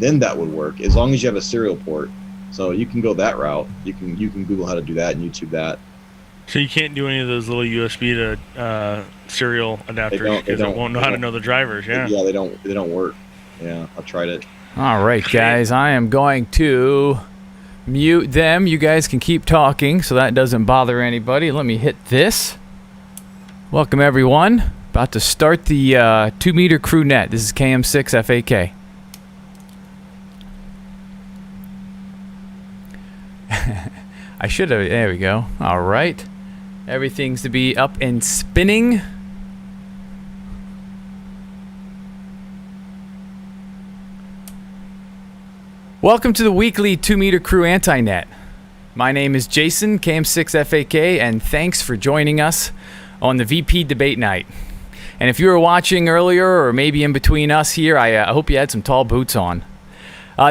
then that would work, as long as you have a serial port. So you can go that route. You can Google how to do that and YouTube that. So you can't do any of those little USB to serial adapters because it won't know how to know the drivers. Yeah. Yeah, they don't work. Yeah, I've tried it. All right, guys, I am going to mute them. You guys can keep talking so that doesn't bother anybody. Let me hit this. Welcome, everyone. About to start the 2-meter crew net. This is KM6FAK. I should have. There we go. All right. Everything's to be up and spinning. Welcome to the weekly 2-meter crew anti-net. My name is Jason, KM6FAK, and thanks for joining us on the VP debate night. And if you were watching earlier or maybe in between us here, I hope you had some tall boots on.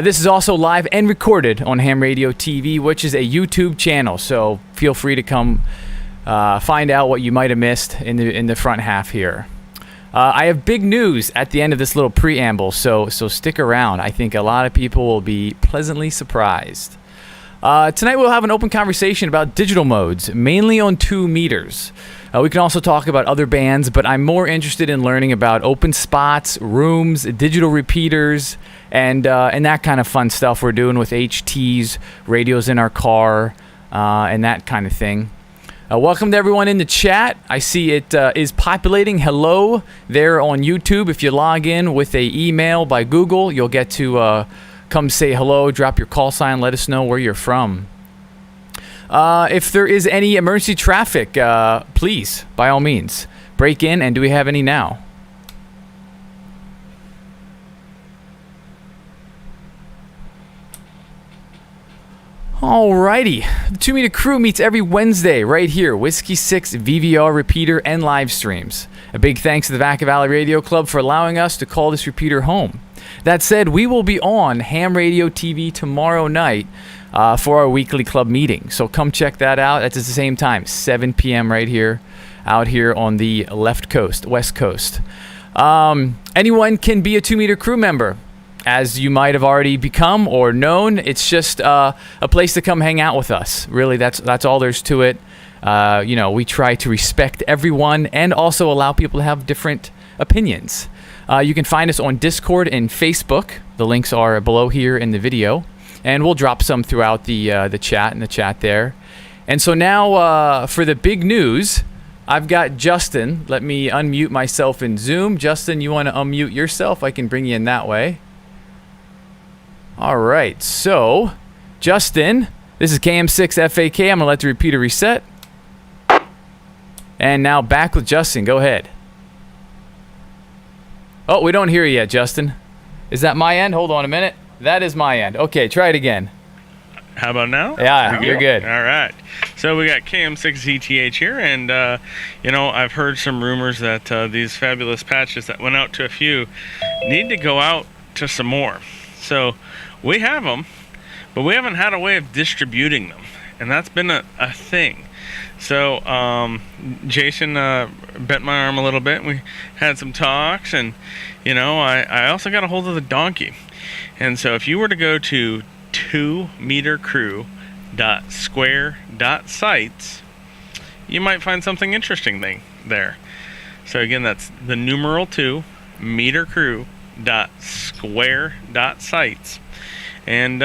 This is also live and recorded on Ham Radio TV, which is a YouTube channel, so feel free to come find out what you might have missed in the front half here. I have big news at the end of this little preamble, so stick around. I think a lot of people will be pleasantly surprised. Tonight we'll have an open conversation about digital modes, mainly on 2 meters. We can also talk about other bands, but I'm more interested in learning about open spots, rooms, digital repeaters, and that kind of fun stuff we're doing with HTs, radios in our car, and that kind of thing. Welcome to everyone in the chat. I see it is populating. Hello there on YouTube. If you log in with an email by Google, you'll get to come say hello, drop your call sign, let us know where you're from. If there is any emergency traffic, please, by all means, break in. And do we have any now? Alrighty. The 2-meter crew meets every Wednesday right here. Whiskey 6 VVR repeater and live streams. A big thanks to the Vaca Valley Radio Club for allowing us to call this repeater home. That said, we will be on Ham Radio TV tomorrow night for our weekly club meeting. So come check that out. That's at the same time, 7 p.m. right here, out here on the west coast. Anyone can be a 2-meter crew member, as you might have already become or known. It's just a place to come hang out with us. Really, that's all there's to it. We try to respect everyone and also allow people to have different opinions. You can find us on Discord and Facebook. The links are below here in the video. And we'll drop some throughout the chat there. And so now for the big news, I've got Justin. Let me unmute myself in Zoom. Justin, you want to unmute yourself? I can bring you in that way. All right. So, Justin, this is KM6FAK. I'm going to let the repeater reset. And now back with Justin. Go ahead. Oh, we don't hear you yet, Justin. Is that my end? Hold on a minute. That is my end. Okay, try it again. How about now? Yeah, you're good. All right. So we got KM6ZTH here, and, I've heard some rumors that these fabulous patches that went out to a few need to go out to some more. So we have them, but we haven't had a way of distributing them, and that's been a thing. So Jason bent my arm a little bit, and we had some talks, and, I also got a hold of the donkey. And so if you were to go to 2metercrew.square.sites, you might find something interesting there. So again, that's the numeral 2metercrew.square.sites. And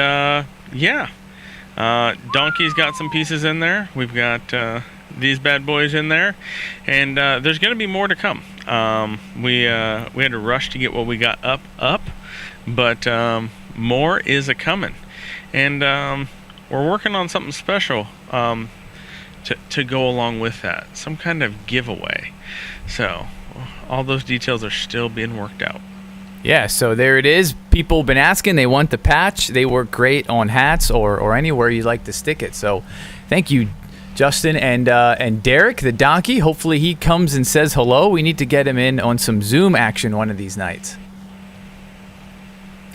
Donkey's got some pieces in there. We've got these bad boys in there, and there's going to be more to come. We had to rush to get what we got up, but more is a coming, and we're working on something special to go along with that, some kind of giveaway. So all those details are still being worked out. Yeah, so there it is. People have been asking. They want the patch. They work great on hats or anywhere you'd like to stick it. So thank you, Justin. And Derek, the donkey, hopefully he comes and says hello. We need to get him in on some Zoom action one of these nights.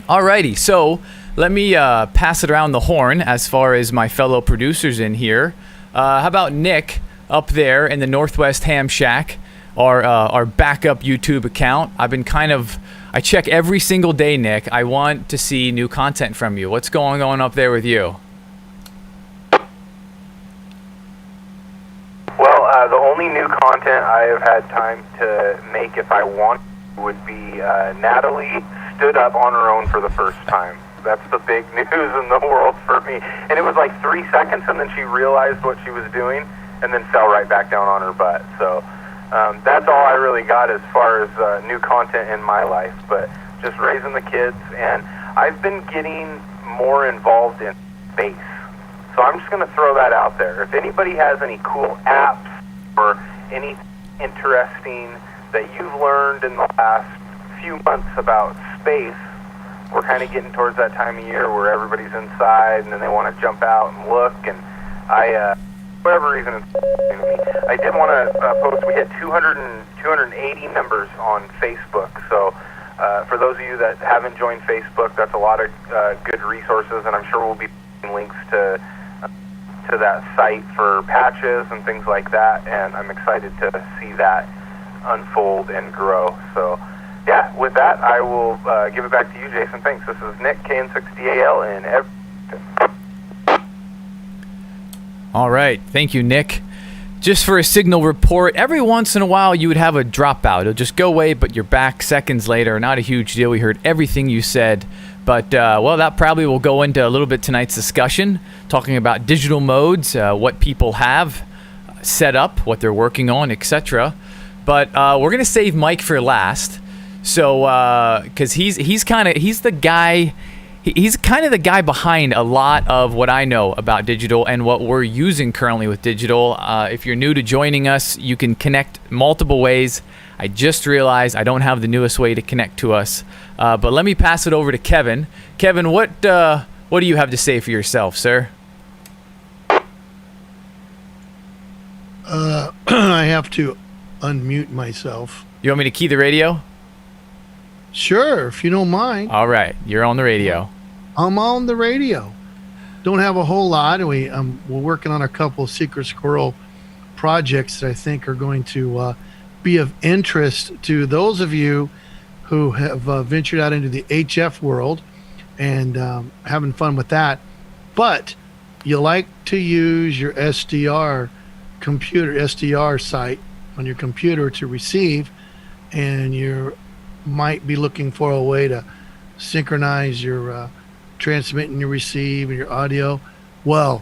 Alrighty, so let me pass it around the horn as far as my fellow producers in here. How about Nick up there in the Northwest Ham Shack, our backup YouTube account? I've been kind of I check every single day, Nick. I want to see new content from you. What's going on up there with you? Well, the only new content I have had time to make if I want would be Natalie stood up on her own for the first time. That's the big news in the world for me. And it was like 3 seconds, and then she realized what she was doing, and then fell right back down on her butt. So that's all I really got as far as new content in my life. But just raising the kids, and I've been getting more involved in space. So I'm just going to throw that out there. If anybody has any cool apps or any interesting that you've learned in the last few months about space, we're kind of getting towards that time of year where everybody's inside and then they want to jump out and look. And I, for whatever reason, it's me. I did want to post. We had 280 members on Facebook. So for those of you that haven't joined Facebook, that's a lot of good resources, and I'm sure we'll be putting links to that site for patches and things like that. And I'm excited to see that unfold and grow. So. Yeah, with that, I will give it back to you, Jason. Thanks. This is Nick, KN6DAL, in Everton. All right. Thank you, Nick. Just for a signal report, every once in a while you would have a dropout. It'll just go away, but you're back seconds later. Not a huge deal. We heard everything you said. But, well, that probably will go into a little bit tonight's discussion, talking about digital modes, what people have set up, what they're working on, etc. But we're going to save Mike for last. So, because he's kind of the guy behind a lot of what I know about digital and what we're using currently with digital. If you're new to joining us, you can connect multiple ways. I just realized I don't have the newest way to connect to us, but let me pass it over to Kevin. Kevin, what do you have to say for yourself, sir? I have to unmute myself. You want me to key the radio? Sure, if you don't mind. All right, you're on the radio. I'm on the radio. Don't have a whole lot. We're working on a couple of Secret Squirrel projects that I think are going to be of interest to those of you who have ventured out into the HF world and having fun with that. But you like to use your SDR site on your computer to receive, and you're might be looking for a way to synchronize your transmit and your receive and your audio. Well,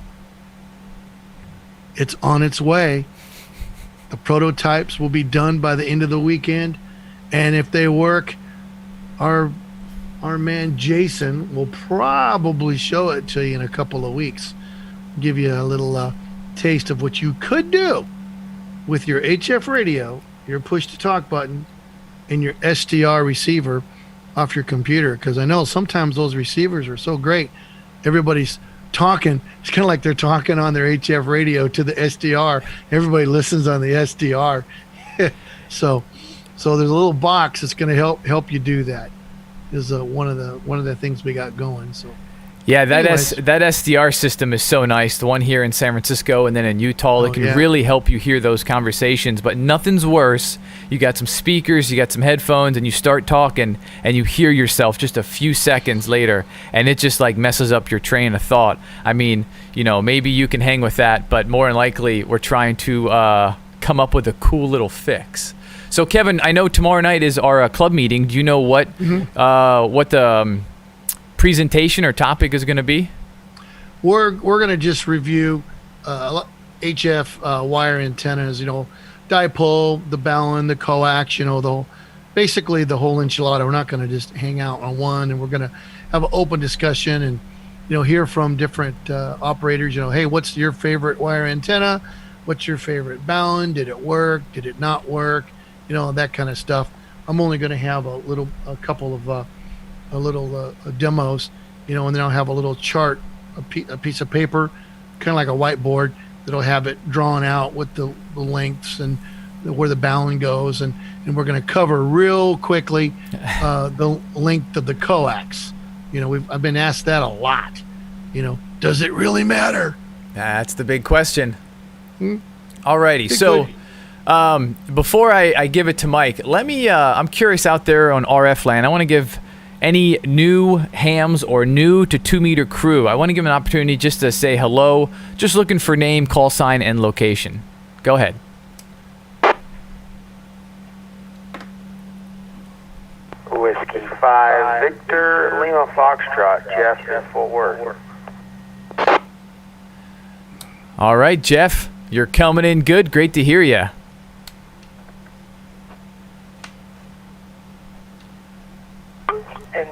it's on its way. The prototypes will be done by the end of the weekend, and if they work, our man Jason will probably show it to you in a couple of weeks. Give you a little taste of what you could do with your HF radio, your push to talk button, and your SDR receiver off your computer, because I know sometimes those receivers are so great, everybody's talking. It's kind of like they're talking on their HF radio to the SDR. Everybody listens on the SDR. so there's a little box that's going to help you do that. Is one of the things we got going. So. Yeah, that SDR system is so nice. The one here in San Francisco and then in Utah, it can really help you hear those conversations. But nothing's worse. You got some speakers, you got some headphones, and you start talking, and you hear yourself just a few seconds later, and it just like messes up your train of thought. I mean, maybe you can hang with that, but more than likely, we're trying to come up with a cool little fix. So, Kevin, I know tomorrow night is our club meeting. Do you know what the presentation or topic is going to be? We're going to just review HF wire antennas, dipole, the balun, the coax, basically the whole enchilada. We're not going to just hang out on one, and we're going to have an open discussion and hear from different operators. Hey, what's your favorite wire antenna? What's your favorite balun? Did it work? Did it not work? That kind of stuff. I'm only going to have a couple of demos, and then I'll have a little chart, a piece of paper, kind of like a whiteboard, that'll have it drawn out with the lengths and where the balun goes, and we're going to cover real quickly the length of the coax. I've been asked that a lot. Does it really matter? That's the big question. Alrighty, so Before I give it to Mike, let me. I'm curious out there on RF land. I want to give any new hams or new to 2 meter crew. I want to give them an opportunity just to say hello. Just looking for name, call sign, and location. Go ahead. Whiskey 5 Victor Lima Foxtrot, Jeff in Fort Worth. All right, Jeff, you're coming in good. Great to hear you. And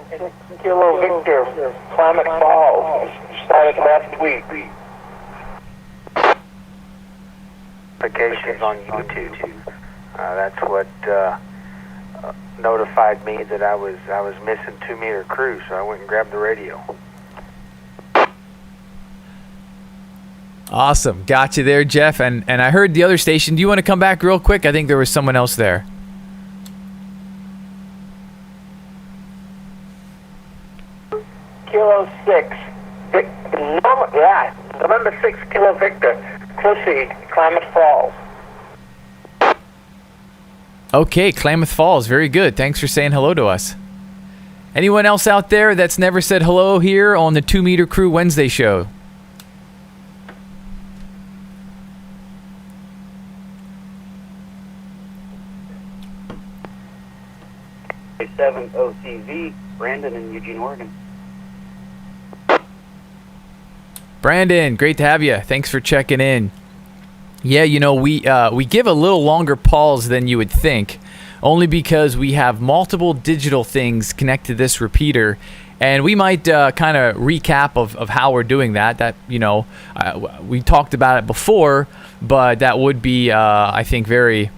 Kilo Victor, Klamath Falls, started last week. Vacations on YouTube. That's what notified me that I was missing 2 meter crew, so I went and grabbed the radio. Awesome. Got you there, Jeff. And I heard the other station. Do you want to come back real quick? I think there was someone else there. Kilo 6. November 6, Kilo Victor. Clissy, Klamath Falls. Okay, Klamath Falls. Very good. Thanks for saying hello to us. Anyone else out there that's never said hello here on the 2 meter crew Wednesday show? A7 OCV, Brandon in Eugene, Oregon. Brandon, great to have you. Thanks for checking in. Yeah, you know, we give a little longer pause than you would think, only because we have multiple digital things connected to this repeater, and we might kind of recap of how we're doing that. That, you know, we talked about it before, but that would be, I think, very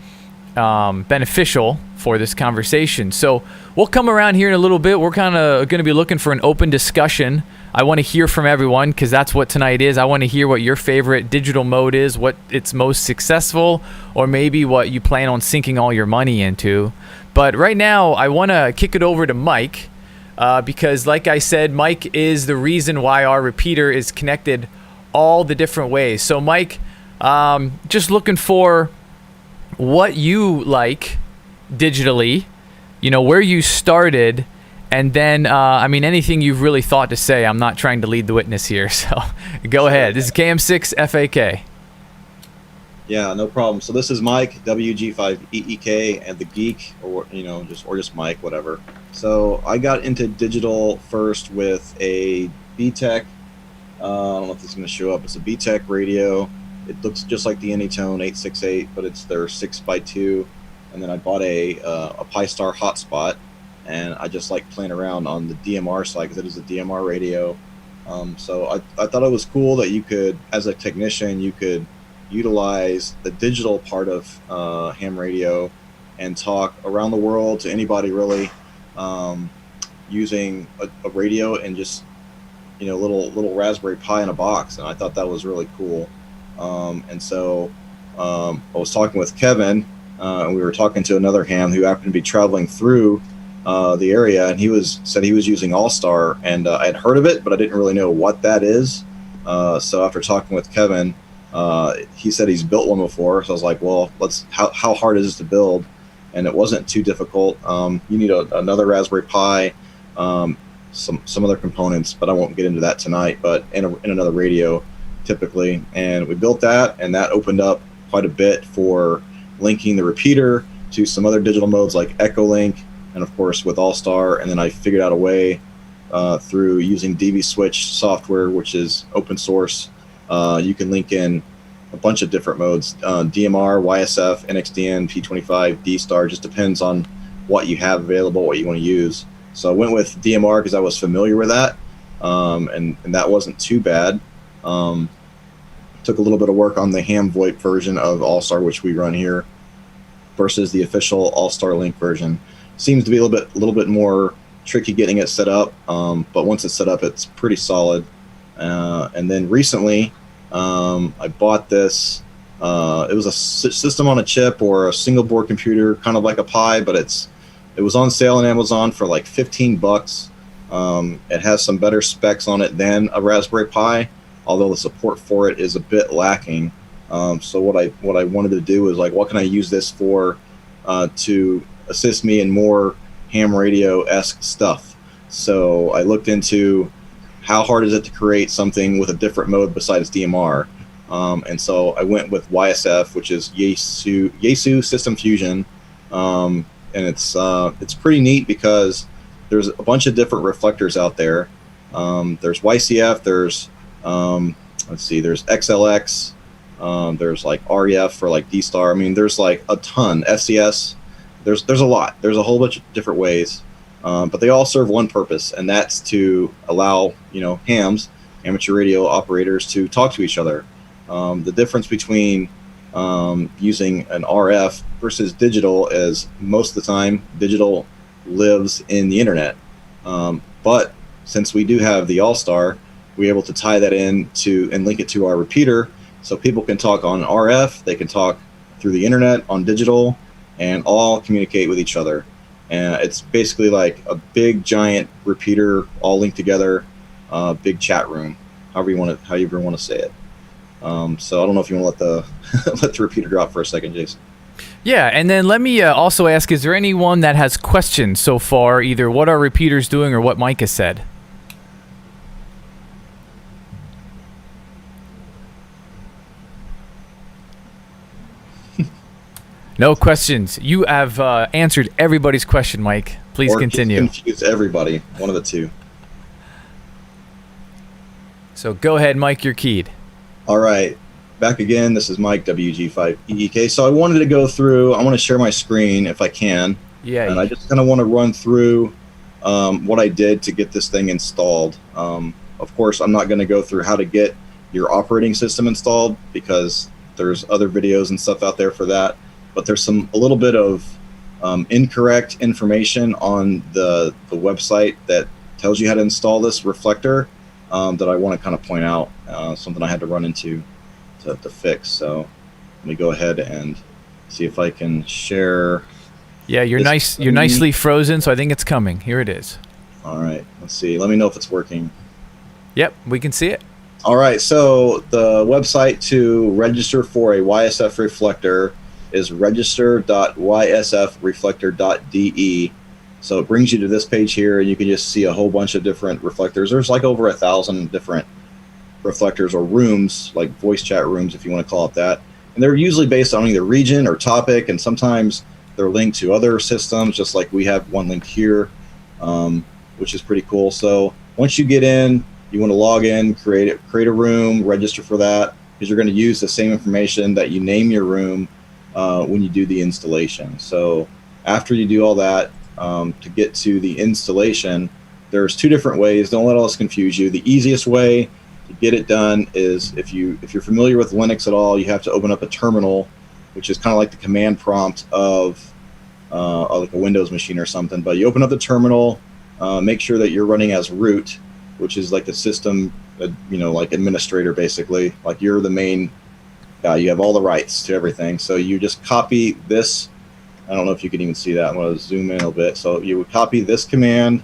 beneficial for this conversation. So we'll come around here in a little bit. We're kind of going to be looking for an open discussion. I want to hear from everyone because that's what tonight is. I want to hear what your favorite digital mode is, what it's most successful, or maybe what you plan on sinking all your money into. But right now, I want to kick it over to Mike because, like I said, Mike is the reason why our repeater is connected all the different ways. So, Mike, just looking for what you like digitally, you know, where you started, and then, I mean, anything you've really thought to say. I'm not trying to lead the witness here, so go ahead. This is KM6FAK. Yeah, no problem. So this is Mike, WG5EEK, and the Geek, or just Mike, whatever. So I got into digital first with a BTEC. I don't know if it's going to show up. It's a BTEC radio. It looks just like the Anytone 868, but it's their 6x2. And then I bought a Pi-Star hotspot, and I just like playing around on the DMR side because it is a DMR radio. So I thought it was cool that you could, as a technician, you could utilize the digital part of ham radio and talk around the world to anybody really, using a radio and just, you know, little Raspberry Pi in a box. And I thought that was really cool. And so I was talking with Kevin, and we were talking to another ham who happened to be traveling through the area, and said he was using AllStar, and I had heard of it, but I didn't really know what that is. So after talking with Kevin, he said he's built one before. So I was like, well, how hard is this to build? And it wasn't too difficult. You need another Raspberry Pi, some other components, but I won't get into that tonight. But in another radio, typically, and we built that, and that opened up quite a bit for linking the repeater to some other digital modes like EchoLink, and of course with AllStar. And then I figured out a way through using DV Switch software, which is open source. You can link in a bunch of different modes, DMR, YSF, NXDN, P25, D-Star, just depends on what you have available, what you want to use. So I went with DMR because I was familiar with that, and that wasn't too bad. Took a little bit of work on the ham VoIP version of AllStar, which we run here, versus the official AllStar Link version. Seems to be a little bit more tricky getting it set up, but once it's set up, it's pretty solid. And then recently, I bought this. It was a system on a chip or a single board computer, kind of like a Pi, but it was on sale on Amazon for like $15. It has some better specs on it than a Raspberry Pi, although the support for it is a bit lacking. So what I wanted to do is like, what can I use this for to assist me in more ham radio-esque stuff? So I looked into how hard is it to create something with a different mode besides DMR. And so I went with YSF, which is Yaesu System Fusion. And it's pretty neat because there's a bunch of different reflectors out there. There's YCF, there's there's XLX, there's like REF for like D-Star. I mean, there's like a ton. FCS, there's a lot. There's a whole bunch of different ways, but they all serve one purpose, and that's to allow, hams, amateur radio operators, to talk to each other. The difference between using an RF versus digital is most of the time digital lives in the internet. But since we do have the AllStar, we're able to tie that in and link it to our repeater, so people can talk on RF, they can talk through the internet on digital, and all communicate with each other. And it's basically like a big giant repeater all linked together, big chat room, however you want to say it. So I don't know if you want to let the repeater drop for a second, Jason. Yeah, and then let me also ask, is there anyone that has questions so far, either what our repeater's doing or what Mike has said? No questions. You have answered everybody's question, Mike. Please continue. Confuse everybody. One of the two. So go ahead, Mike. You're keyed. All right. Back again. This is Mike, WG5EEK. So I wanted to go through. I want to share my screen if I can. Yeah. And I just kind of want to run through what I did to get this thing installed. Of course, I'm not going to go through how to get your operating system installed, because there's other videos and stuff out there for that. But there's a little bit of incorrect information on the website that tells you how to install this reflector that I want to kind of point out, something I had to run into to fix. So let me go ahead and see if I can share. Yeah, you're nicely frozen, so I think it's coming. Here it is. All right, let's see. Let me know if it's working. Yep, we can see it. All right, so the website to register for a YSF reflector is register.ysfreflector.de. So it brings you to this page here, and you can just see a whole bunch of different reflectors. There's like over 1,000 different reflectors, or rooms, like voice chat rooms, if you want to call it that. And they're usually based on either region or topic, and sometimes they're linked to other systems, just like we have one linked here, which is pretty cool. So once you get in, you want to log in, create a room, register for that, because you're going to use the same information that you name your room when you do the installation. So after you do all that, to get to the installation, there's two different ways. Don't let all this confuse you. The easiest way to get it done is, if you're familiar with Linux at all, you have to open up a terminal, which is kind of like the command prompt of like a Windows machine or something. But you open up the terminal, make sure that you're running as root, which is like the system, like administrator, basically. Like you're the main guy. You have all the rights to everything. So you just copy this. I don't know if you can even see that. I'm going to zoom in a little bit. So you would copy this command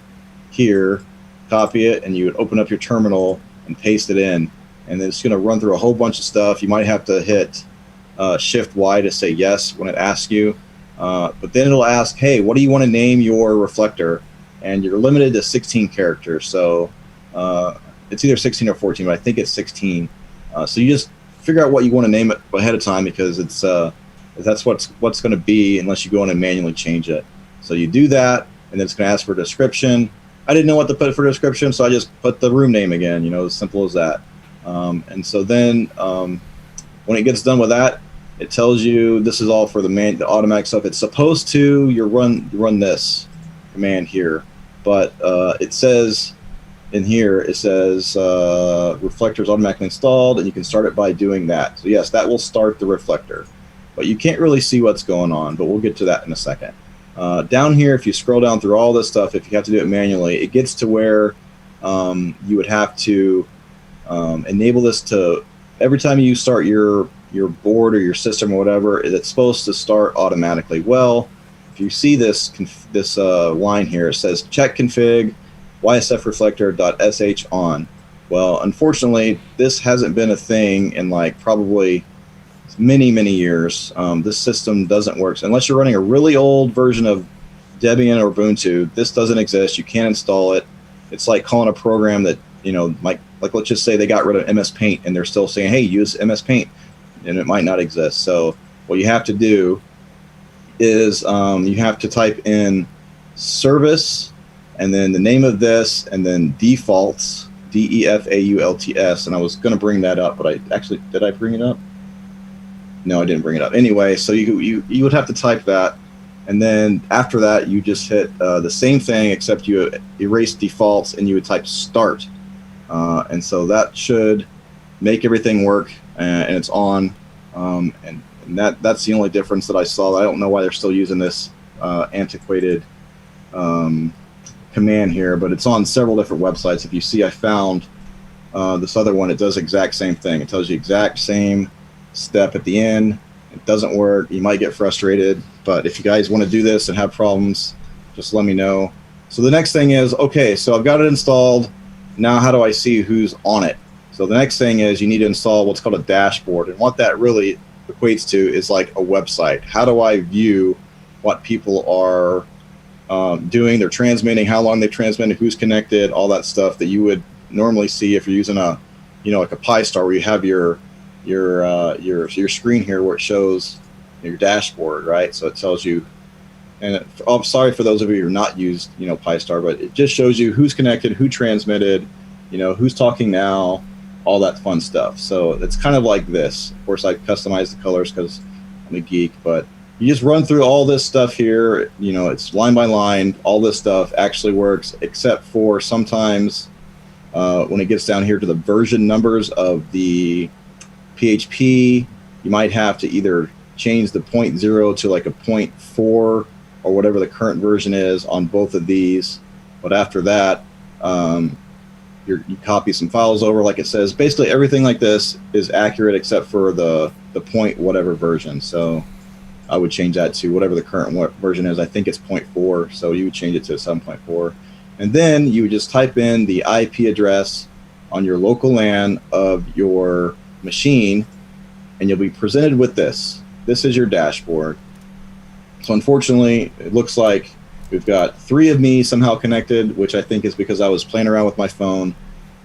here, copy it, and you would open up your terminal and paste it in. And then it's going to run through a whole bunch of stuff. You might have to hit Shift Y to say yes when it asks you. But then it'll ask, hey, what do you want to name your reflector? And you're limited to 16 characters. So it's either 16 or 14, but I think it's 16. So you just figure out what you want to name it ahead of time, because it's that's what's going to be, unless you go in and manually change it. So you do that, and then it's going to ask for a description. I didn't know what to put for description, so I just put the room name again, as simple as that. And so then when it gets done with that, it tells you this is all for the automatic stuff. It's supposed to run this command here, but it says in here, it says reflectors automatically installed, and you can start it by doing that. So yes, that will start the reflector, but you can't really see what's going on, but we'll get to that in a second. Down here, if you scroll down through all this stuff, if you have to do it manually, it gets to where you would have to enable this to, every time you start your board or your system or whatever, it's supposed to start automatically. Well, if you see this line here, it says check config ysfreflector.sh on. Well, unfortunately, this hasn't been a thing in like probably many years. This system doesn't work unless you're running a really old version of Debian or Ubuntu. This doesn't exist. You can't install it. It's like calling a program that, like let's just say they got rid of MS Paint and they're still saying, hey, use MS Paint, and it might not exist. So what you have to do is you have to type in service and then the name of this and then defaults, DEFAULTS. And I was going to bring that up, but did I bring it up? No, I didn't bring it up. Anyway, so you would have to type that, and then after that you just hit the same thing except you erase defaults and you would type start, and so that should make everything work, and it's on, and that's the only difference that I saw. I don't know why they're still using this antiquated command here, but it's on several different websites. If you see, I found this other one. It does the exact same thing. It tells you exact same step at the end. It doesn't work. You might get frustrated, but if you guys want to do this and have problems, just let me know. So the next thing is, okay, so I've got it installed. Now how do I see who's on it? So the next thing is you need to install what's called a dashboard, and what that really equates to is like a website. How do I view what people are doing? They're transmitting, how long they transmitted, who's connected, all that stuff that you would normally see if you're using a, like a Pi-Star, where you have your screen here where it shows your dashboard, right? So it tells you, and I'm sorry for those of you who are not used, Pi-Star, but it just shows you who's connected, who transmitted, who's talking now, all that fun stuff. So it's kind of like this. Of course, I customize the colors because I'm a geek, but you just run through all this stuff here. It's line by line. All this stuff actually works, except for sometimes when it gets down here to the version numbers of the PHP, you might have to either change the 0.0 to like a 0.4 or whatever the current version is on both of these. But after that, you copy some files over, like it says. Basically, everything like this is accurate except for the point whatever version. So I would change that to whatever the current version is. I think it's 0.4, so you would change it to 7.4. And then you would just type in the IP address on your local LAN of your machine, and you'll be presented with this. This is your dashboard. So unfortunately, it looks like we've got 3 of me somehow connected, which I think is because I was playing around with my phone,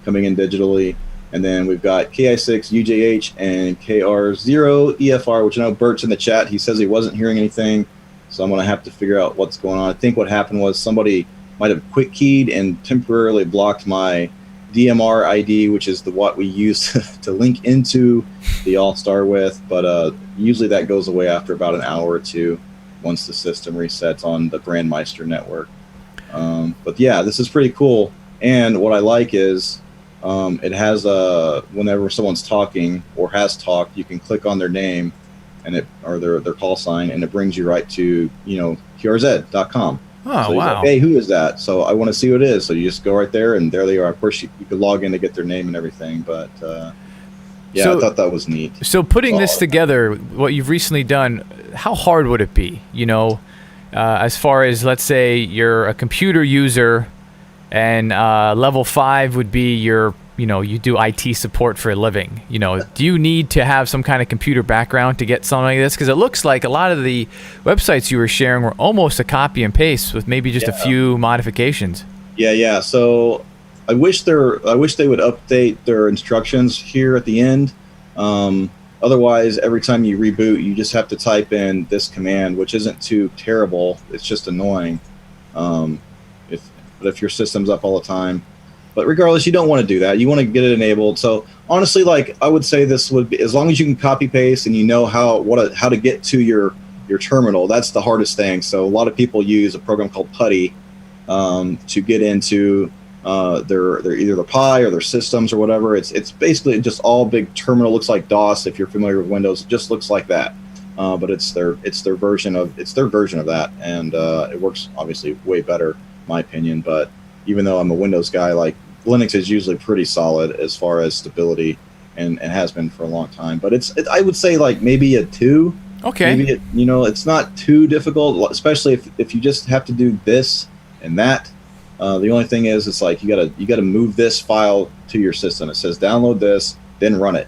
coming in digitally. And then we've got KI6, UJH, and KR0EFR, which I know Bert's in the chat. He says he wasn't hearing anything, so I'm going to have to figure out what's going on. I think what happened was somebody might have quick keyed and temporarily blocked my DMR ID, which is what we use to link into the AllStar with, but usually that goes away after about an hour or two once the system resets on the Brandmeister network. But yeah, this is pretty cool, and what I like is it has whenever someone's talking or has talked, you can click on their name and or their call sign, and it brings you right to QRZ.com. Oh, so wow. Like, hey, who is that? So I want to see who it is. So you just go right there, and there they are. Of course, you could log in to get their name and everything, but yeah, so, I thought that was neat. So putting this together, what you've recently done, how hard would it be? As far as, let's say you're a computer user, and level 5 would be your, you do IT support for a living. Do you need to have some kind of computer background to get something like this? Because it looks like a lot of the websites you were sharing were almost a copy and paste with maybe just a few modifications. Yeah. So I wish they would update their instructions here at the end. Otherwise, every time you reboot, you just have to type in this command, which isn't too terrible. It's just annoying. But if your system's up all the time. But regardless, you don't want to do that. You want to get it enabled. So honestly, I would say this would be, as long as you can copy paste and you know how to get to your terminal. That's the hardest thing. So a lot of people use a program called Putty to get into their either the Pi or their systems or whatever. It's basically just all big terminal. Looks like DOS if you're familiar with Windows. It just looks like that. But it's their version of that, and it works obviously way better, in my opinion. But even though I'm a Windows guy, like Linux is usually pretty solid as far as stability, and has been for a long time. But I would say like maybe a 2. Okay. Maybe it's not too difficult, especially if you just have to do this and that. The only thing is, it's like you gotta move this file to your system. It says download this, then run it.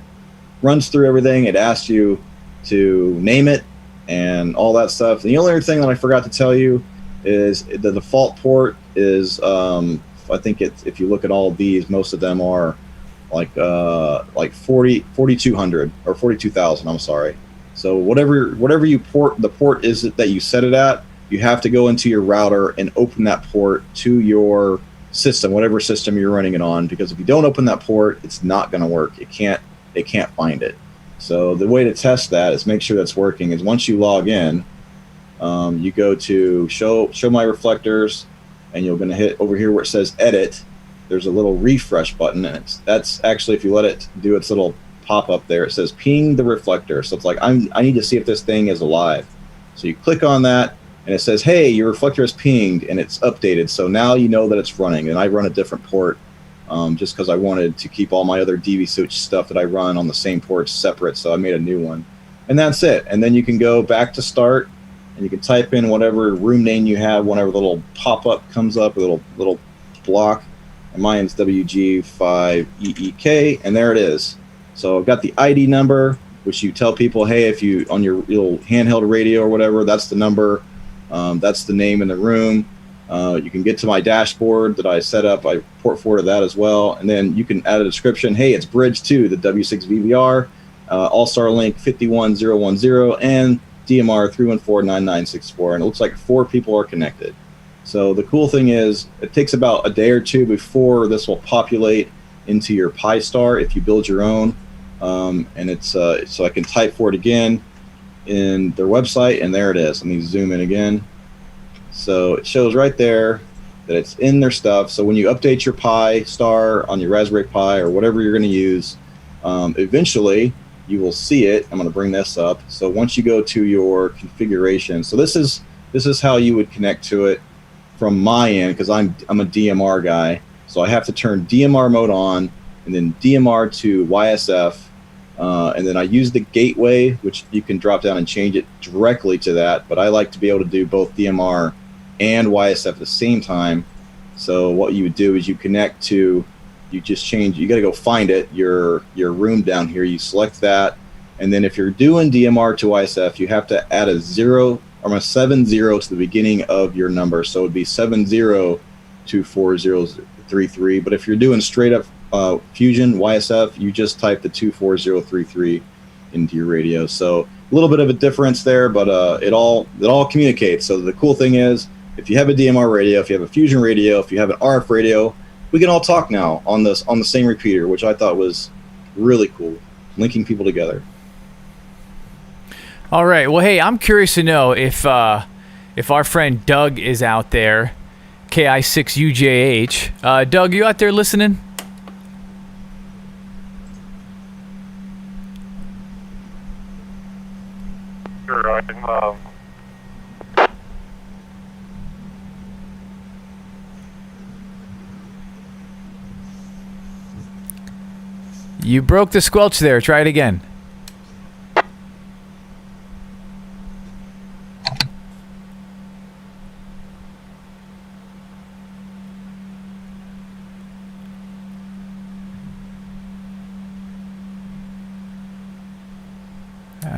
Runs through everything. It asks you to name it and all that stuff. The only other thing that I forgot to tell you is the default port is I think if you look at all of these, most of them are like 4200 or 42,000. I'm sorry. So whatever you port, the port is that you set it at, you have to go into your router and open that port to your system, whatever system you're running it on, because if you don't open that port, it's not going to work. It can't find it. So the way to test that is make sure that's working is once you log in, you go to show my reflectors, and you're going to hit over here where it says edit. There's a little refresh button, and that's actually, if you let it do its little pop up there, it says ping the reflector. So it's like, I need to see if this thing is alive. So you click on that, and it says, hey, your reflector is pinged, and it's updated. So now you know that it's running. And I run a different port just because I wanted to keep all my other DV switch stuff that I run on the same ports separate. So I made a new one. And that's it. And then you can go back to start, and you can type in whatever room name you have, whenever the little pop-up comes up, a little block. And mine's WG5EEK, and there it is. So I've got the ID number, which you tell people, hey, if you on your little handheld radio or whatever, that's the number. That's the name in the room. You can get to my dashboard that I set up. I port forwarded that as well. And then you can add a description. Hey, it's bridge to the W6VVR, AllStar link 51010, and DMR 3149964. And it looks like 4 people are connected. So the cool thing is it takes about a day or two before this will populate into your Pi-Star if you build your own. And it's so I can type for it again in their website, and there it is. Let me zoom in again. So it shows right there that it's in their stuff. So when you update your Pi-Star on your Raspberry Pi or whatever you're going to use, eventually you will see it. I'm going to bring this up. So once you go to your configuration, so this is how you would connect to it from my end, because I'm a DMR guy. So I have to turn DMR mode on, and then DMR to YSF. And then I use the gateway, which you can drop down and change it directly to that. But I like to be able to do both DMR and YSF at the same time. So what you would do is you connect to, you just change, you got to go find it, your room down here. You select that. And then if you're doing DMR to YSF, you have to add a 70 to the beginning of your number. So it would be 70240033. But if you're doing straight up Fusion YSF, you just type the 24033 into your radio. So a little bit of a difference there, but it all communicates. So the cool thing is, if you have a DMR radio, if you have a Fusion radio, if you have an RF radio, we can all talk now on the same repeater, which I thought was really cool, linking people together. All right. Well, hey, I'm curious to know if our friend Doug is out there, KI6UJH. Doug, you out there listening? Sure, You broke the squelch there. Try it again.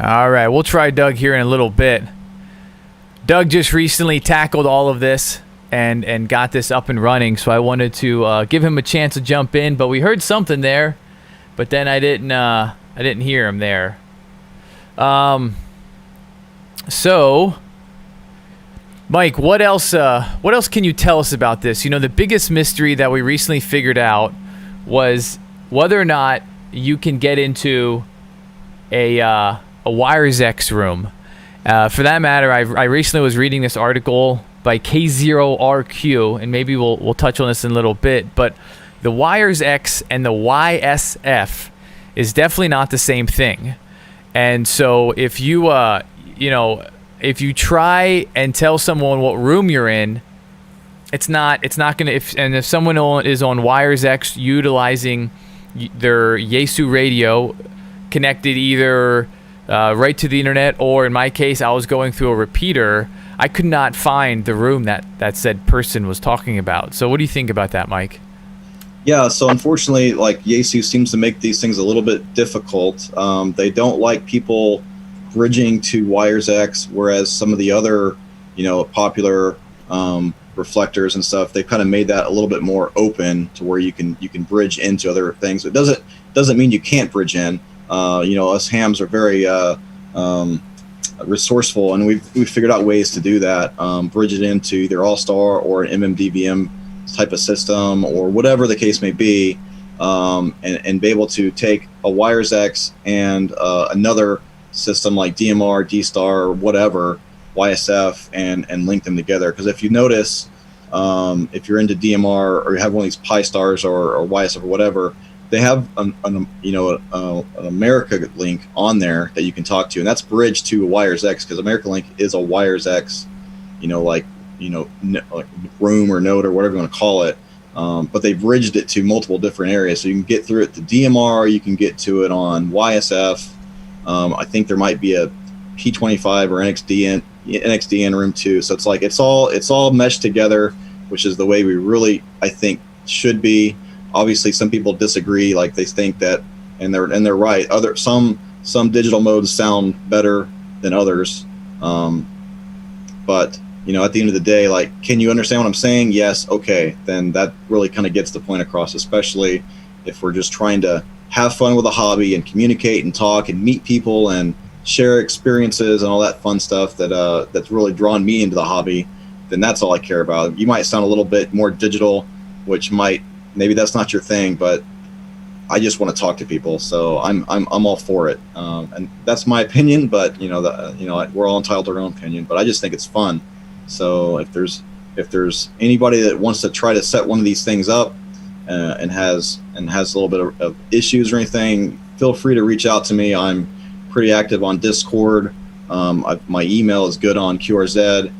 All right, we'll try Doug here in a little bit. Doug just recently tackled all of this and got this up and running, so I wanted to give him a chance to jump in. But we heard something there, but then I didn't hear him there. So, Mike, what else can you tell us about this? You know, the biggest mystery that we recently figured out was whether or not you can get into a Wires X room. For that matter, I recently was reading this article by K0RQ, and maybe we'll touch on this in a little bit, but the Wires X and the YSF is definitely not the same thing. And so if you if you try and tell someone what room you're in, it's not gonna. If someone is on Wires X utilizing their Yaesu radio, connected either right to the internet, or in my case, I was going through a repeater, I could not find the room that said person was talking about. So what do you think about that, Mike? Yeah, so unfortunately, like, Yaesu seems to make these things a little bit difficult. They don't like people bridging to wires X, whereas some of the other, popular reflectors and stuff, they've kind of made that a little bit more open to where you can bridge into other things. It doesn't mean you can't bridge in. Us hams are very resourceful, and we've figured out ways to do that. Bridge it into either AllStar or an MMDVM type of system, or whatever the case may be, and be able to take a wires X and another system like DMR, D-Star, or whatever, YSF, and link them together. Because if you notice, if you're into DMR or you have one of these Pi Stars or YSF or whatever, they have an America link on there that you can talk to, and that's bridged to a wires X, because America link is a wires X, like room or node or whatever you want to call it. But they bridged it to multiple different areas, so you can get through it to DMR, you can get to it on YSF. I think there might be a P25 or NXD in room 2. So it's all meshed together, which is the way we really, I think, should be. Obviously, some people disagree, like they think that, and they're right. Some digital modes sound better than others, but at the end of the day, like, can you understand what I'm saying? Yes. Okay, then that really kind of gets the point across, especially if we're just trying to have fun with a hobby and communicate and talk and meet people and share experiences and all that fun stuff that's really drawn me into the hobby. Then that's all I care about. You might sound a little bit more digital, which maybe that's not your thing, but I just want to talk to people, so I'm all for it. And that's my opinion, but we're all entitled to our own opinion. But I just think it's fun. So if there's anybody that wants to try to set one of these things up and has a little bit of issues or anything, feel free to reach out to me. I'm pretty active on Discord. My email is good on QRZ,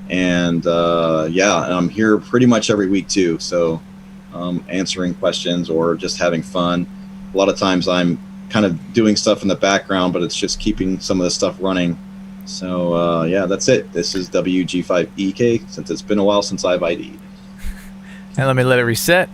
and and I'm here pretty much every week too. So answering questions or just having fun. A lot of times I'm kind of doing stuff in the background, but it's just keeping some of the stuff running. So that's it. This is WG5EK, since it's been a while since I've ID'd. And let me let it reset.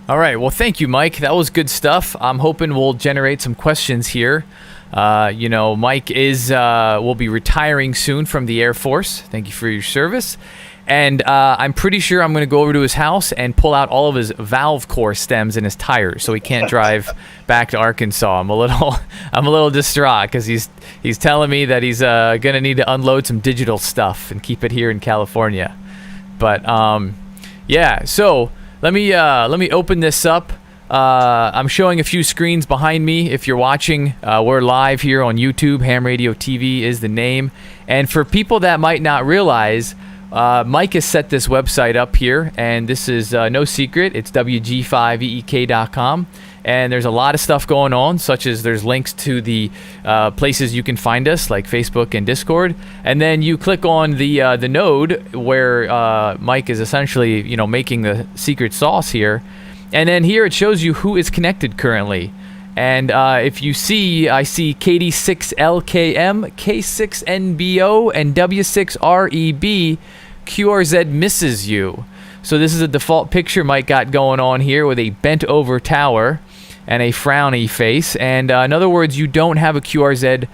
All right. Well, thank you, Mike. That was good stuff. I'm hoping we'll generate some questions here. Mike will be retiring soon from the Air Force. Thank you for your service. And I'm pretty sure I'm going to go over to his house and pull out all of his valve core stems in his tires, so he can't drive back to Arkansas. I'm a little distraught because he's telling me that he's going to need to unload some digital stuff and keep it here in California. But so let me open this up. I'm showing a few screens behind me. If you're watching, we're live here on YouTube. Ham Radio TV is the name. And for people that might not realize, Mike has set this website up here, and this is no secret. It's WG5EEK.com, and there's a lot of stuff going on, such as there's links to the places you can find us, like Facebook and Discord, and then you click on the node where Mike is essentially making the secret sauce here, and then here it shows you who is connected currently. And if you see, I see KD6LKM, K6NBO, and W6REB. QRZ misses you. So this is a default picture Mike got going on here with a bent over tower and a frowny face. And in other words, you don't have a QRZ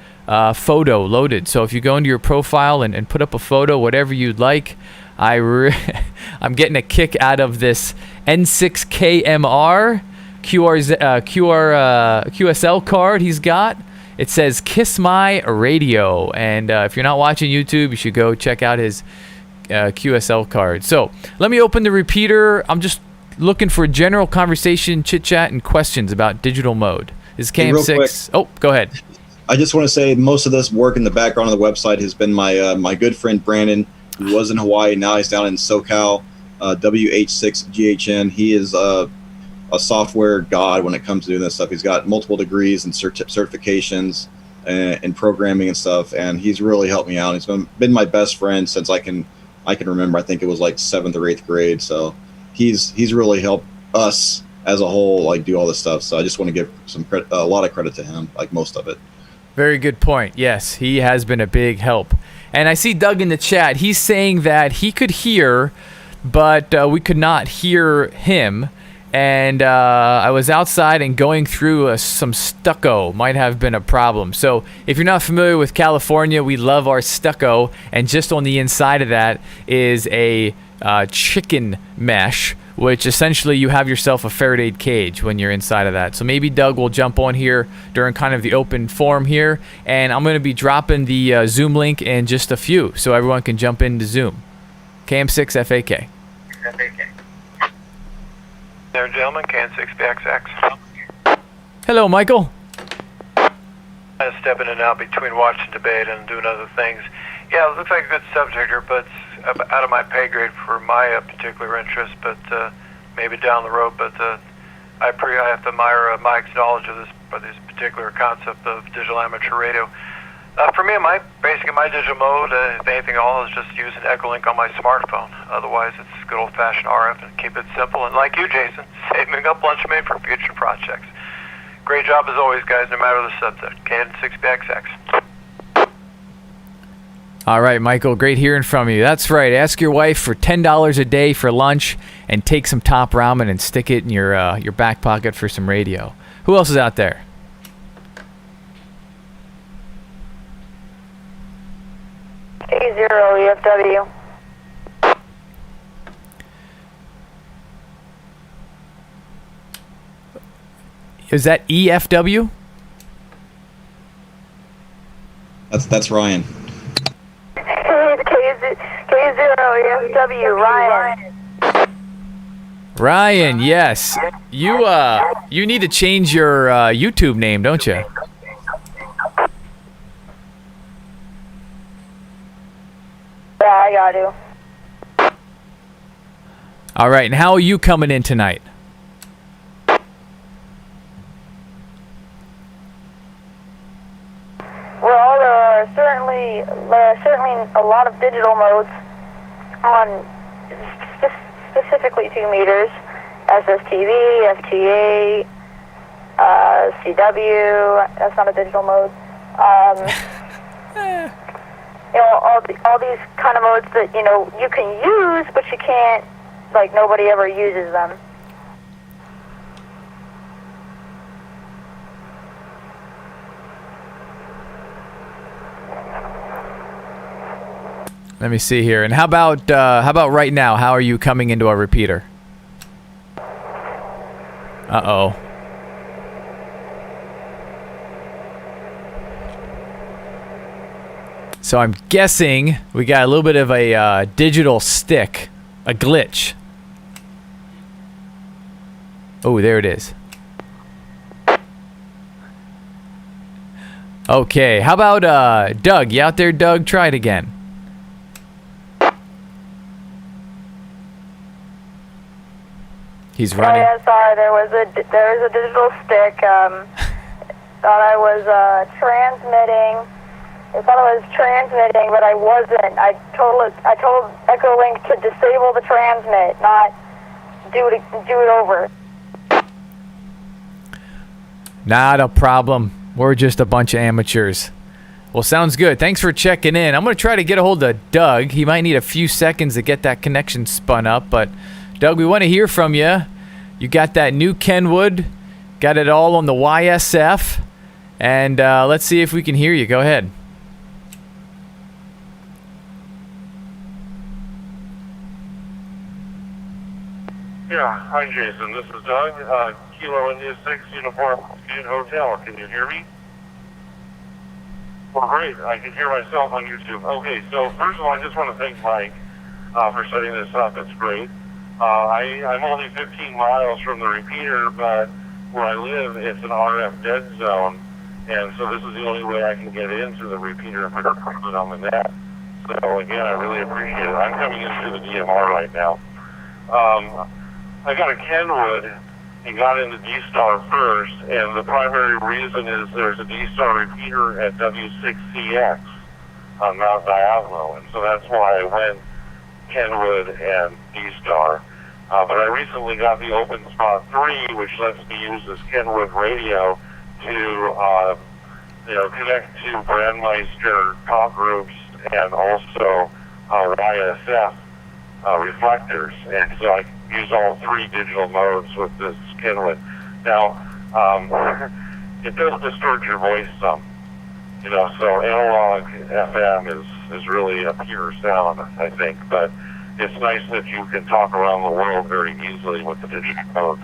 photo loaded. So if you go into your profile and put up a photo, whatever you'd like, I'm getting a kick out of this N6KMR QSL card he's got. It says Kiss My Radio, and if you're not watching YouTube, you should go check out his QSL card. So let me open the repeater. I'm just looking for general conversation, chit chat, and questions about digital mode. This is KM6. Oh, go ahead. I just want to say most of this work in the background of the website has been my good friend Brandon, who was in Hawaii. Now he's down in SoCal. WH6GHN. He is a software god when it comes to doing this stuff. He's got multiple degrees and certifications in programming and stuff, and he's really helped me out. He's been my best friend since I can remember. I think it was like 7th or 8th grade. So he's really helped us as a whole, like, do all this stuff. So I just want to give a lot of credit to him, like most of it. Very good point. Yes, he has been a big help. And I see Doug in the chat. He's saying that he could hear, but we could not hear him. and I was outside and going through some stucco. Might have been a problem. So if you're not familiar with California, we love our stucco, and just on the inside of that is a chicken mesh, which essentially you have yourself a Faraday cage when you're inside of that. So maybe Doug will jump on here during kind of the open forum here, and I'm going to be dropping the Zoom link in just a few so everyone can jump into Zoom. KM6FAK. There, gentlemen, CAN6BXX. Hello, Michael. Kind of stepping in and out between watching debate and doing other things. Yeah, it looks like a good subject here, but it's out of my pay grade for my particular interest, but maybe down the road. But I have to admire Mike's knowledge of this particular concept of digital amateur radio. For me, my digital mode, if anything at all, is just using EchoLink on my smartphone. Otherwise, it's good old-fashioned RF and keep it simple. And like you, Jason, saving up lunch money for future projects. Great job as always, guys, no matter the subject. CAN6BXX. All right, Michael, great hearing from you. That's right. Ask your wife for $10 a day for lunch and take some top ramen and stick it in your back pocket for some radio. Who else is out there? A0 EFW. Is that EFW? That's Ryan. K0 EFW, Ryan. Ryan, yes. You need to change your YouTube name, don't you? Yeah, I got to. All right, and how are you coming in tonight? Well, there are certainly a lot of digital modes on specifically 2 meters. SSTV, FTA, CW. That's not a digital mode. You know, all these kind of modes that, you know, you can use, but you can't, like, nobody ever uses them. Let me see here. And how about right now? How are you coming into our repeater? Uh-oh. So I'm guessing we got a little bit of a digital stick, a glitch. Oh, there it is. Okay, how about Doug? You out there, Doug? Try it again. He's running. Oh, yeah, sorry. There was a digital stick. Thought I was transmitting. I thought I was transmitting, but I wasn't. I told EchoLink to disable the transmit, not do it over. Not a problem. We're just a bunch of amateurs. Well, sounds good. Thanks for checking in. I'm going to try to get a hold of Doug. He might need a few seconds to get that connection spun up, but Doug, we want to hear from you. You got that new Kenwood, got it all on the YSF, and let's see if we can hear you. Go ahead. Yeah, hi Jason, this is Doug, Kilo India 6 Uniform Hotel. Can you hear me? Well, great, I can hear myself on YouTube. Okay, so first of all, I just want to thank Mike for setting this up. It's great. I'm only 15 miles from the repeater, but where I live, it's an RF dead zone, and so this is the only way I can get into the repeater if I don't put it on the net. So again, I really appreciate it. I'm coming into the DMR right now. I got a Kenwood and got into D-Star first, and the primary reason is there's a D-Star repeater at W6CX on Mount Diablo, and so that's why I went Kenwood and D-Star. But I recently got the Open Spot 3, which lets me use this Kenwood radio to connect to Brandmeister talk groups and also YSF reflectors. And so use all 3 digital modes with this Kinlet. Now, it does distort your voice some, you know, so analog FM is really a pure sound, I think, but it's nice that you can talk around the world very easily with the digital modes.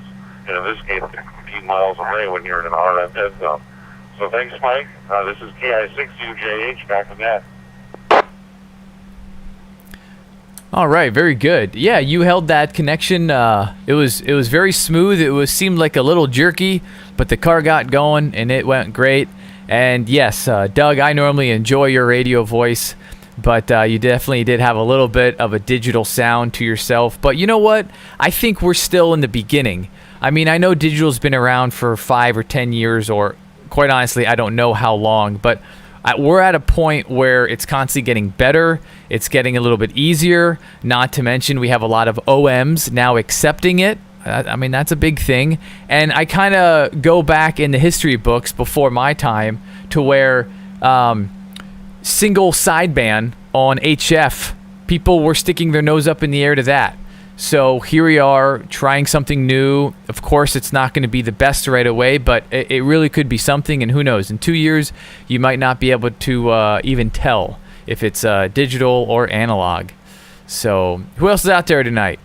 And in this case, 15 miles away when you're in an RF head zone. So thanks, Mike. This is KI6UJH back in that. All right, very good. Yeah, you held that connection. It was very smooth. It seemed like a little jerky, but the car got going and it went great. And yes, Doug, I normally enjoy your radio voice, but you definitely did have a little bit of a digital sound to yourself. But you know what? I think we're still in the beginning. I mean, I know digital's been around for 5 or 10 years, or quite honestly, I don't know how long, but we're at a point where it's constantly getting better. It's getting a little bit easier. Not to mention we have a lot of OMs now accepting it. I mean, that's a big thing. And I kind of go back in the history books before my time to where single sideband on HF, people were sticking their nose up in the air to that. So here we are trying something new. Of course, it's not going to be the best right away, but it really could be something. And who knows, in 2 years, you might not be able to even tell if it's digital or analog. So who else is out there tonight?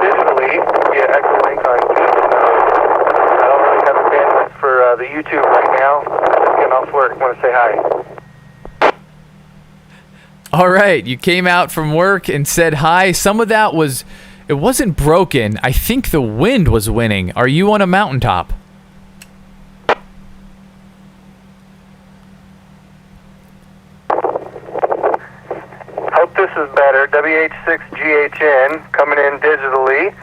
Digitally, via EchoLink on I don't really have a bandwidth for the YouTube right now. Just getting off work. Want to say hi. All right, you came out from work and said hi. Some of that it wasn't broken. I think the wind was winning. Are you on a mountaintop? Hope this is better. WH6GHN coming in digitally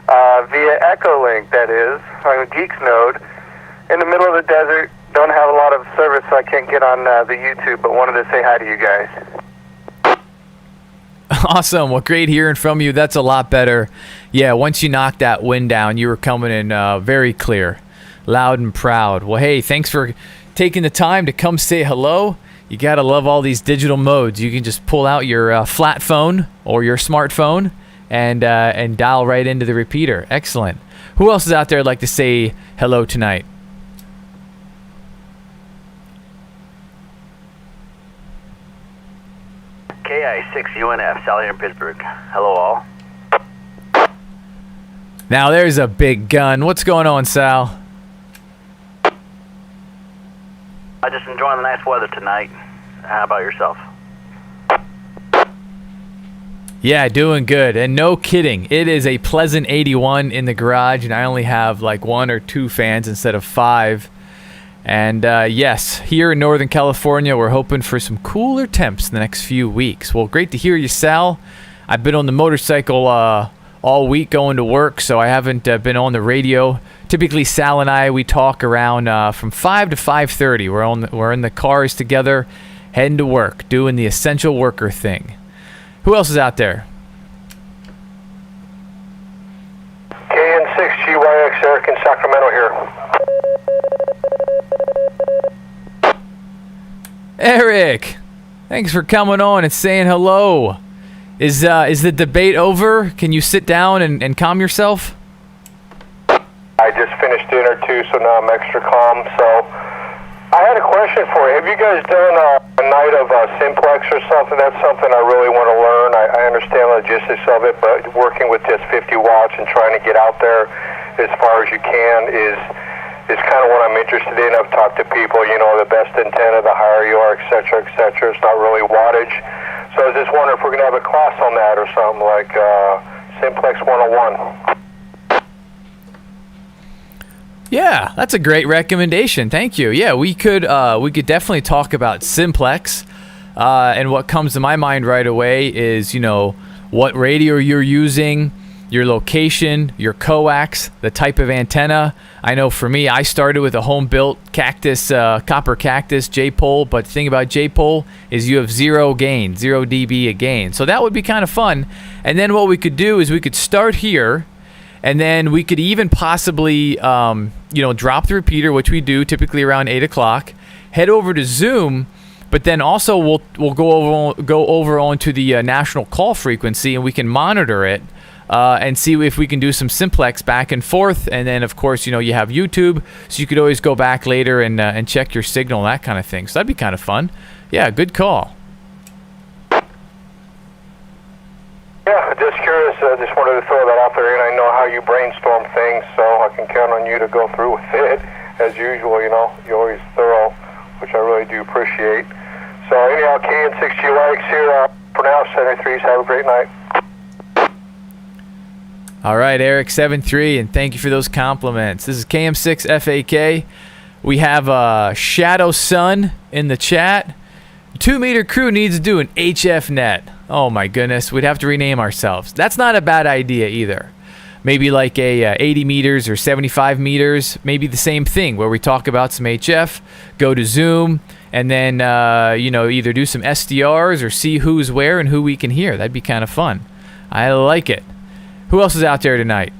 via EchoLink, that is, on a Geeks node. In the middle of the desert, don't have a lot of service, so I can't get on the YouTube, but wanted to say hi to you guys. Awesome. Well, great hearing from you. That's a lot better. Yeah, once you knocked that wind down, you were coming in very clear, loud and proud. Well, hey, thanks for taking the time to come say hello. You got to love all these digital modes. You can just pull out your flat phone or your smartphone and dial right into the repeater. Excellent. Who else is out there like to say hello tonight? KI6UNF, Sally in Pittsburgh. Hello, all. Now there's a big gun. What's going on, Sal? I'm just enjoying the nice weather tonight. How about yourself? Yeah, doing good. And no kidding, it is a pleasant 81 in the garage, and I only have like 1 or 2 fans instead of 5. And yes, here in Northern California, we're hoping for some cooler temps in the next few weeks. Well, great to hear you, Sal. I've been on the motorcycle all week going to work, so I haven't been on the radio. Typically, Sal and I, we talk around from 5 to 5:30. We're in the cars together, heading to work, doing the essential worker thing. Who else is out there? KN6GYX, Eric in Sacramento here. Eric, thanks for coming on and saying hello. Is the debate over? Can you sit down and calm yourself? I just finished dinner too, so now I'm extra calm. So I had a question for you. Have you guys done a night of simplex or something? That's something I really want to learn. I understand the logistics of it, but working with just 50 watts and trying to get out there as far as you can is kind of what I'm interested in. I've talked to people, the best antenna, the higher you are, et cetera, et cetera. It's not really wattage. So I was just wondering if we're going to have a class on that or something like Simplex 101. Yeah, that's a great recommendation. Thank you. Yeah, we could definitely talk about simplex. And what comes to my mind right away is, what radio you're using, your location, your coax, the type of antenna. I know for me, I started with a home-built cactus, copper cactus J-pole, but the thing about J-pole is you have 0 gain, 0 dB a gain. So that would be kind of fun. And then what we could do is we could start here, And then we could even possibly, drop the repeater, which we do typically around 8 o'clock, head over to Zoom, but then also we'll go over onto the national call frequency, and we can monitor it and see if we can do some simplex back and forth. And then, of course, you have YouTube, so you could always go back later and check your signal and that kind of thing. So that'd be kind of fun. Yeah, good call. Yeah, just curious. I just wanted to throw that out there, and I know how you brainstorm things, so I can count on you to go through with it. As usual, you're always thorough, which I really do appreciate. So anyhow, KN6GLX here for now, 73s. Have a great night. All right, Eric73, and thank you for those compliments. This is KM6FAK. We have Shadow Sun in the chat. 2 Meter Crew needs to do an HF net. Oh my goodness, we'd have to rename ourselves. That's not a bad idea either. Maybe like a 80 meters or 75 meters, maybe the same thing where we talk about some HF, go to Zoom, and then either do some SDRs or see who's where and who we can hear. That'd be kind of fun. I like it. Who else is out there tonight?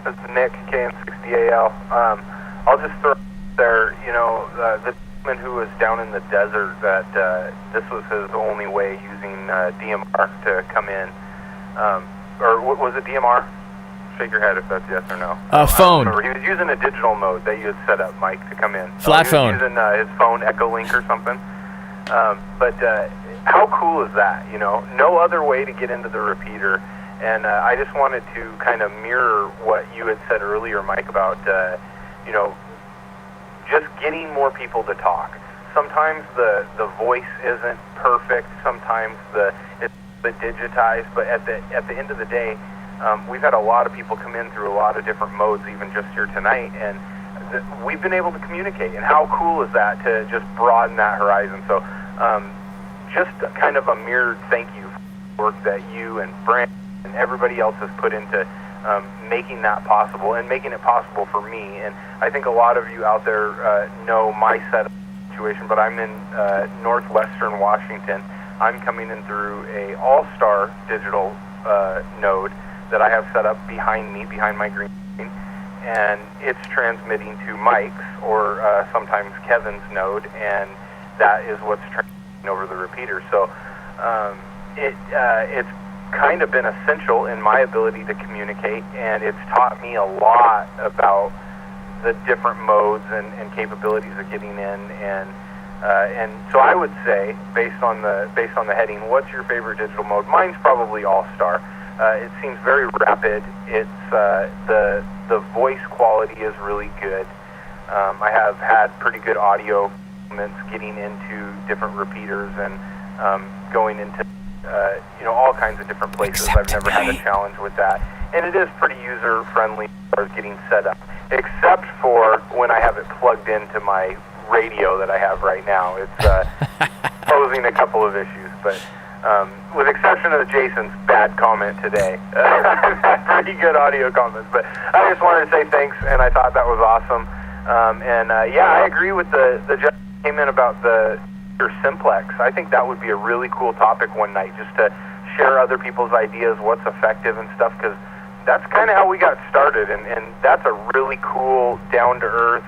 This is Nick, KM60AL. I'll just throw there, the gentleman who was down in the desert, that this was his only way using DMR to come in. Or what was it, DMR? Shake your head if that's yes or no. Phone. He was using a digital mode that you had set up, Mike, to come in. Flat he phone. was using his phone, EchoLink or something. But how cool is that, No other way to get into the repeater. And I just wanted to kind of mirror what you had said earlier, Mike, about, just getting more people to talk. Sometimes the voice isn't perfect. Sometimes it's a bit digitized. But at the end of the day, we've had a lot of people come in through a lot of different modes, even just here tonight, and we've been able to communicate. And how cool is that to just broaden that horizon? So just kind of a mirrored thank you for the work that you and Brand and everybody else has put into making that possible and making it possible for me. And I think a lot of you out there know my setup situation, but I'm in northwestern Washington. I'm coming in through a AllStar digital node that I have set up behind me, behind my green screen, and it's transmitting to Mike's or sometimes Kevin's node, and that is what's transmitting over the repeater. So it's kind of been essential in my ability to communicate, and it's taught me a lot about the different modes and capabilities of getting in, and so I would say, based on the heading, what's your favorite digital mode? Mine's probably AllStar. It seems very rapid. It's the voice quality is really good. I have had pretty good audio moments getting into different repeaters and going into all kinds of different places. I've never had a challenge with that. And it is pretty user-friendly as far as getting set up, except for when I have it plugged into my radio that I have right now. It's posing a couple of issues, but with exception of Jason's bad comment today, pretty good audio comments. But I just wanted to say thanks, and I thought that was awesome. I agree with the gentleman who came in about the simplex. I think that would be a really cool topic one night, just to share other people's ideas, what's effective and stuff, because that's kind of how we got started, and that's a really cool, down-to-earth,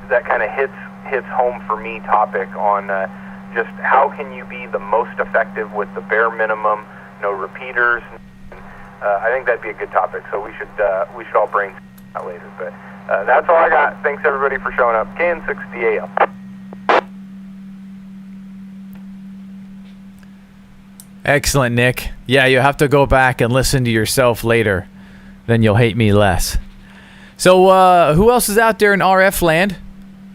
that kind of hits home for me topic on just how can you be the most effective with the bare minimum, no repeaters. I think that'd be a good topic, so we should all brainstorm that later. But that's all I got. Thanks everybody for showing up. KN60AL. Excellent, Nick. Yeah, you have to go back and listen to yourself later. Then you'll hate me less. So who else is out there in RF land?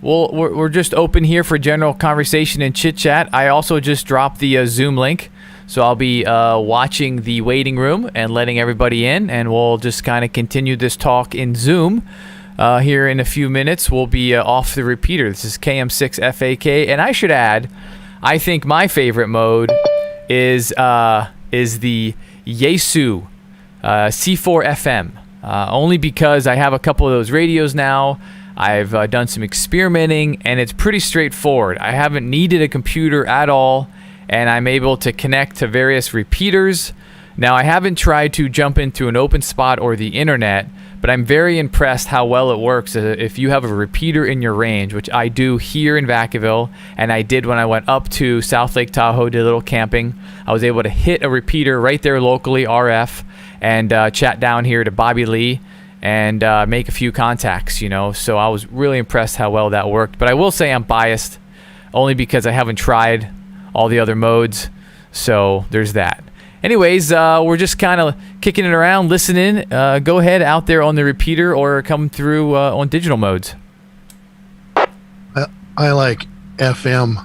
Well, we're just open here for general conversation and chit-chat. I also just dropped the Zoom link. So I'll be watching the waiting room and letting everybody in. And we'll just kind of continue this talk in Zoom. Here in a few minutes, we'll be off the repeater. This is KM6FAK. And I should add, I think my favorite mode is the Yaesu C4 FM. only because I have a couple of those radios now. I've done some experimenting, and it's pretty straightforward. I haven't needed a computer at all, and I'm able to connect to various repeaters. Now, I haven't tried to jump into an open spot or the internet, but I'm very impressed how well it works if you have a repeater in your range, which I do here in Vacaville, and I did when I went up to South Lake Tahoe, did a little camping. I was able to hit a repeater right there locally, RF, and chat down here to Bobby Lee and make a few contacts, you know. So I was really impressed how well that worked. But I will say I'm biased only because I haven't tried all the other modes. So there's that. Anyways, we're just kind of kicking it around, listening. Go ahead out there on the repeater or come through on digital modes. I like FM.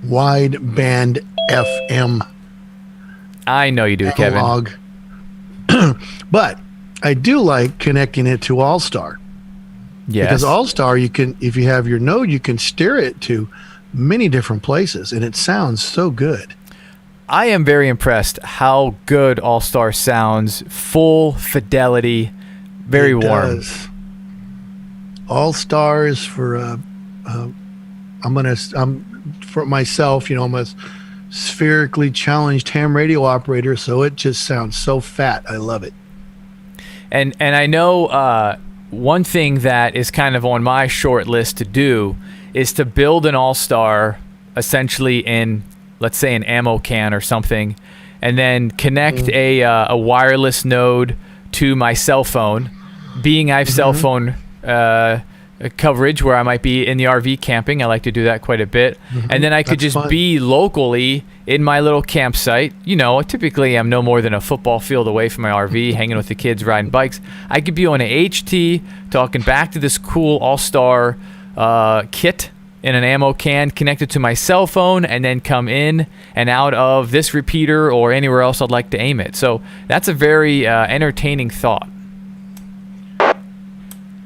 Wide band FM. I know you do, analog. Kevin. But I do like connecting it to AllStar. Yes. Because AllStar, you can, if you have your node, you can steer it to many different places, and it sounds so good. I am very impressed how good AllStar sounds. Full fidelity, very warm. Does. AllStar is for for myself, you know, I'm a spherically challenged ham radio operator, so it just sounds so fat. I love it. And I know one thing that is kind of on my short list to do is to build an AllStar essentially in, let's say, an ammo can or something, and then connect a wireless node to my cell phone. Being I have cell phone coverage where I might be in the RV camping, I like to do that quite a bit, and then I could just be locally in my little campsite. You know, typically I'm no more than a football field away from my RV, hanging with the kids, riding bikes. I could be on an HT talking back to this cool AllStar kit in an ammo can connected to my cell phone, and then come in and out of this repeater or anywhere else I'd like to aim it. So that's a very entertaining thought.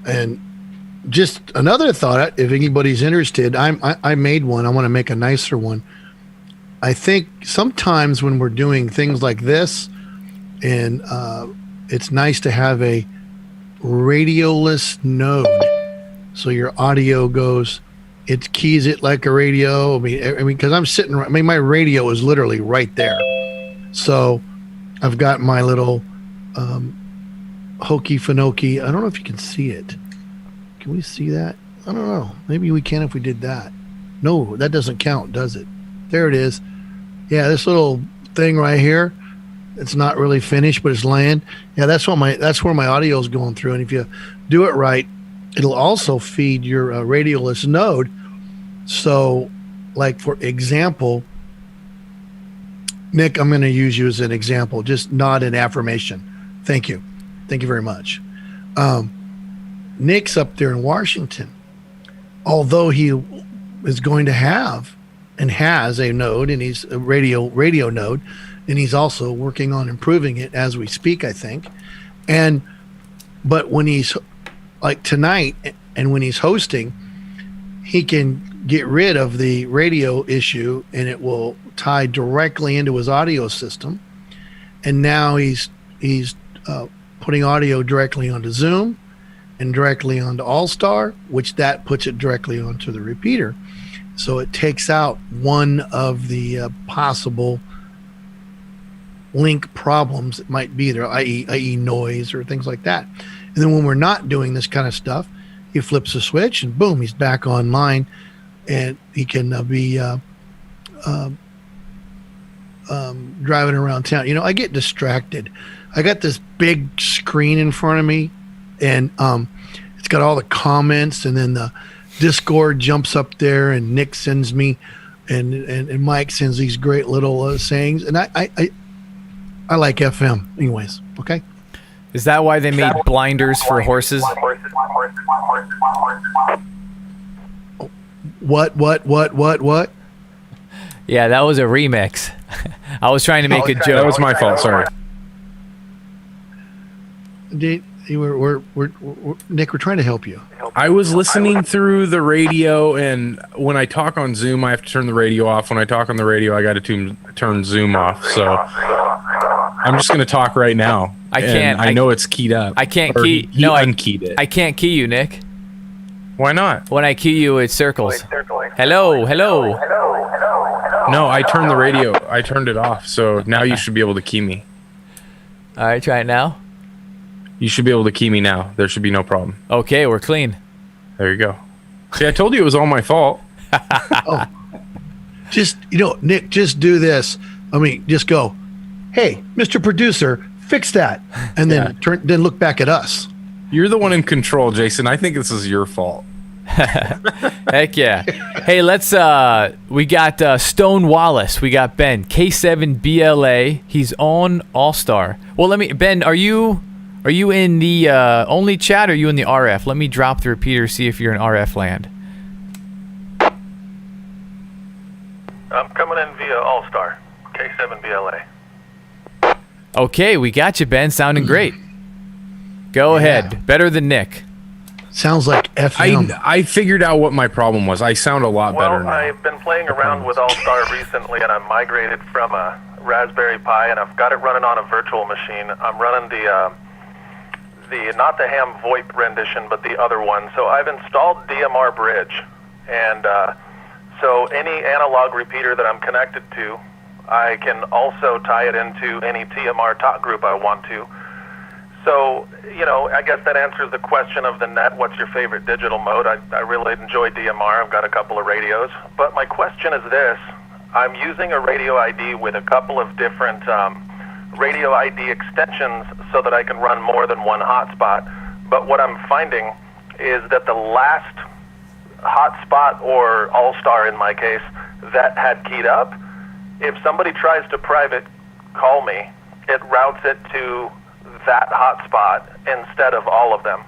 And just another thought, if anybody's interested, I made one. I want to make a nicer one. I think sometimes when we're doing things like this, and it's nice to have a radioless node, so your audio goes, it keys it like a radio. I mean, because I'm sitting, I mean, my radio is literally right there. So I've got my little hokey finoki. I don't know if you can see it. Can we see that? I don't know. Maybe we can if we did that. No, that doesn't count, does it? There it is. Yeah, this little thing right here. It's not really finished, but it's laying. Yeah, that's where my audio is going through. And if you do it right, it'll also feed your radioless node. So, like for example, Nick, I'm going to use you as an example. Just nod in affirmation. Thank you. Thank you very much. Nick's up there in Washington. Although he is going to have and has a node, and he's a radio node, and he's also working on improving it as we speak, I think. But when he's like tonight, and when he's hosting, he can get rid of the radio issue, and it will tie directly into his audio system. And now he's putting audio directly onto Zoom and directly onto AllStar, which that puts it directly onto the repeater. So it takes out one of the possible link problems that might be there, i.e. noise or things like that. And then when we're not doing this kind of stuff, he flips a switch and boom, he's back online, and he can be driving around town. You know, I get distracted. I got this big screen in front of me, and it's got all the comments, and then the Discord jumps up there, and Nick sends me, and Mike sends these great little sayings, and I like FM anyways. Okay. Is that why they made blinders for horses? What? Yeah, that was a remix. I was trying to make a joke. That was my fault. Sorry. Nick, we're trying to help you. I was listening through the radio, and when I talk on Zoom, I have to turn the radio off. When I talk on the radio, I got to turn Zoom off. So I'm just going to talk right now. I can't. I know it's keyed up. I can't Or key. he No, unkeyed it. I can't key you, Nick. Why not? When I key you, it circles. Hello, hello. No, I turned the radio. I turned it off. So now you should be able to key me. All right, try it now. You should be able to key me now. There should be no problem. Okay, we're clean. There you go. See, I told you it was all my fault. Just, Nick, just do this. I mean, just go, hey, Mr. Producer, fix that. And then then look back at us. You're the one in control, Jason. I think this is your fault. Heck yeah. Hey, let's we got Stone Wallace. We got Ben, K7BLA. He's on AllStar. Well, Ben, are you in the only chat or are you in the RF? Let me drop the repeater, see if you're in RF land. I'm coming in via AllStar, K7BLA. Okay, we got you, Ben. Sounding great. Go ahead. Better than Nick. Sounds like FM. I figured out what my problem was. I sound a lot better now. I've been playing around with AllStar recently, and I migrated from a Raspberry Pi, and I've got it running on a virtual machine. I'm running the not the ham VoIP rendition, but the other one. So I've installed DMR Bridge, and so any analog repeater that I'm connected to, I can also tie it into any TMR talk group I want to. So, I guess that answers the question of the net, what's your favorite digital mode? I really enjoy DMR. I've got a couple of radios. But my question is this. I'm using a radio ID with a couple of different radio ID extensions so that I can run more than one hotspot. But what I'm finding is that the last hotspot, or AllStar in my case, that had keyed up, if somebody tries to private call me, it routes it to that hotspot instead of all of them.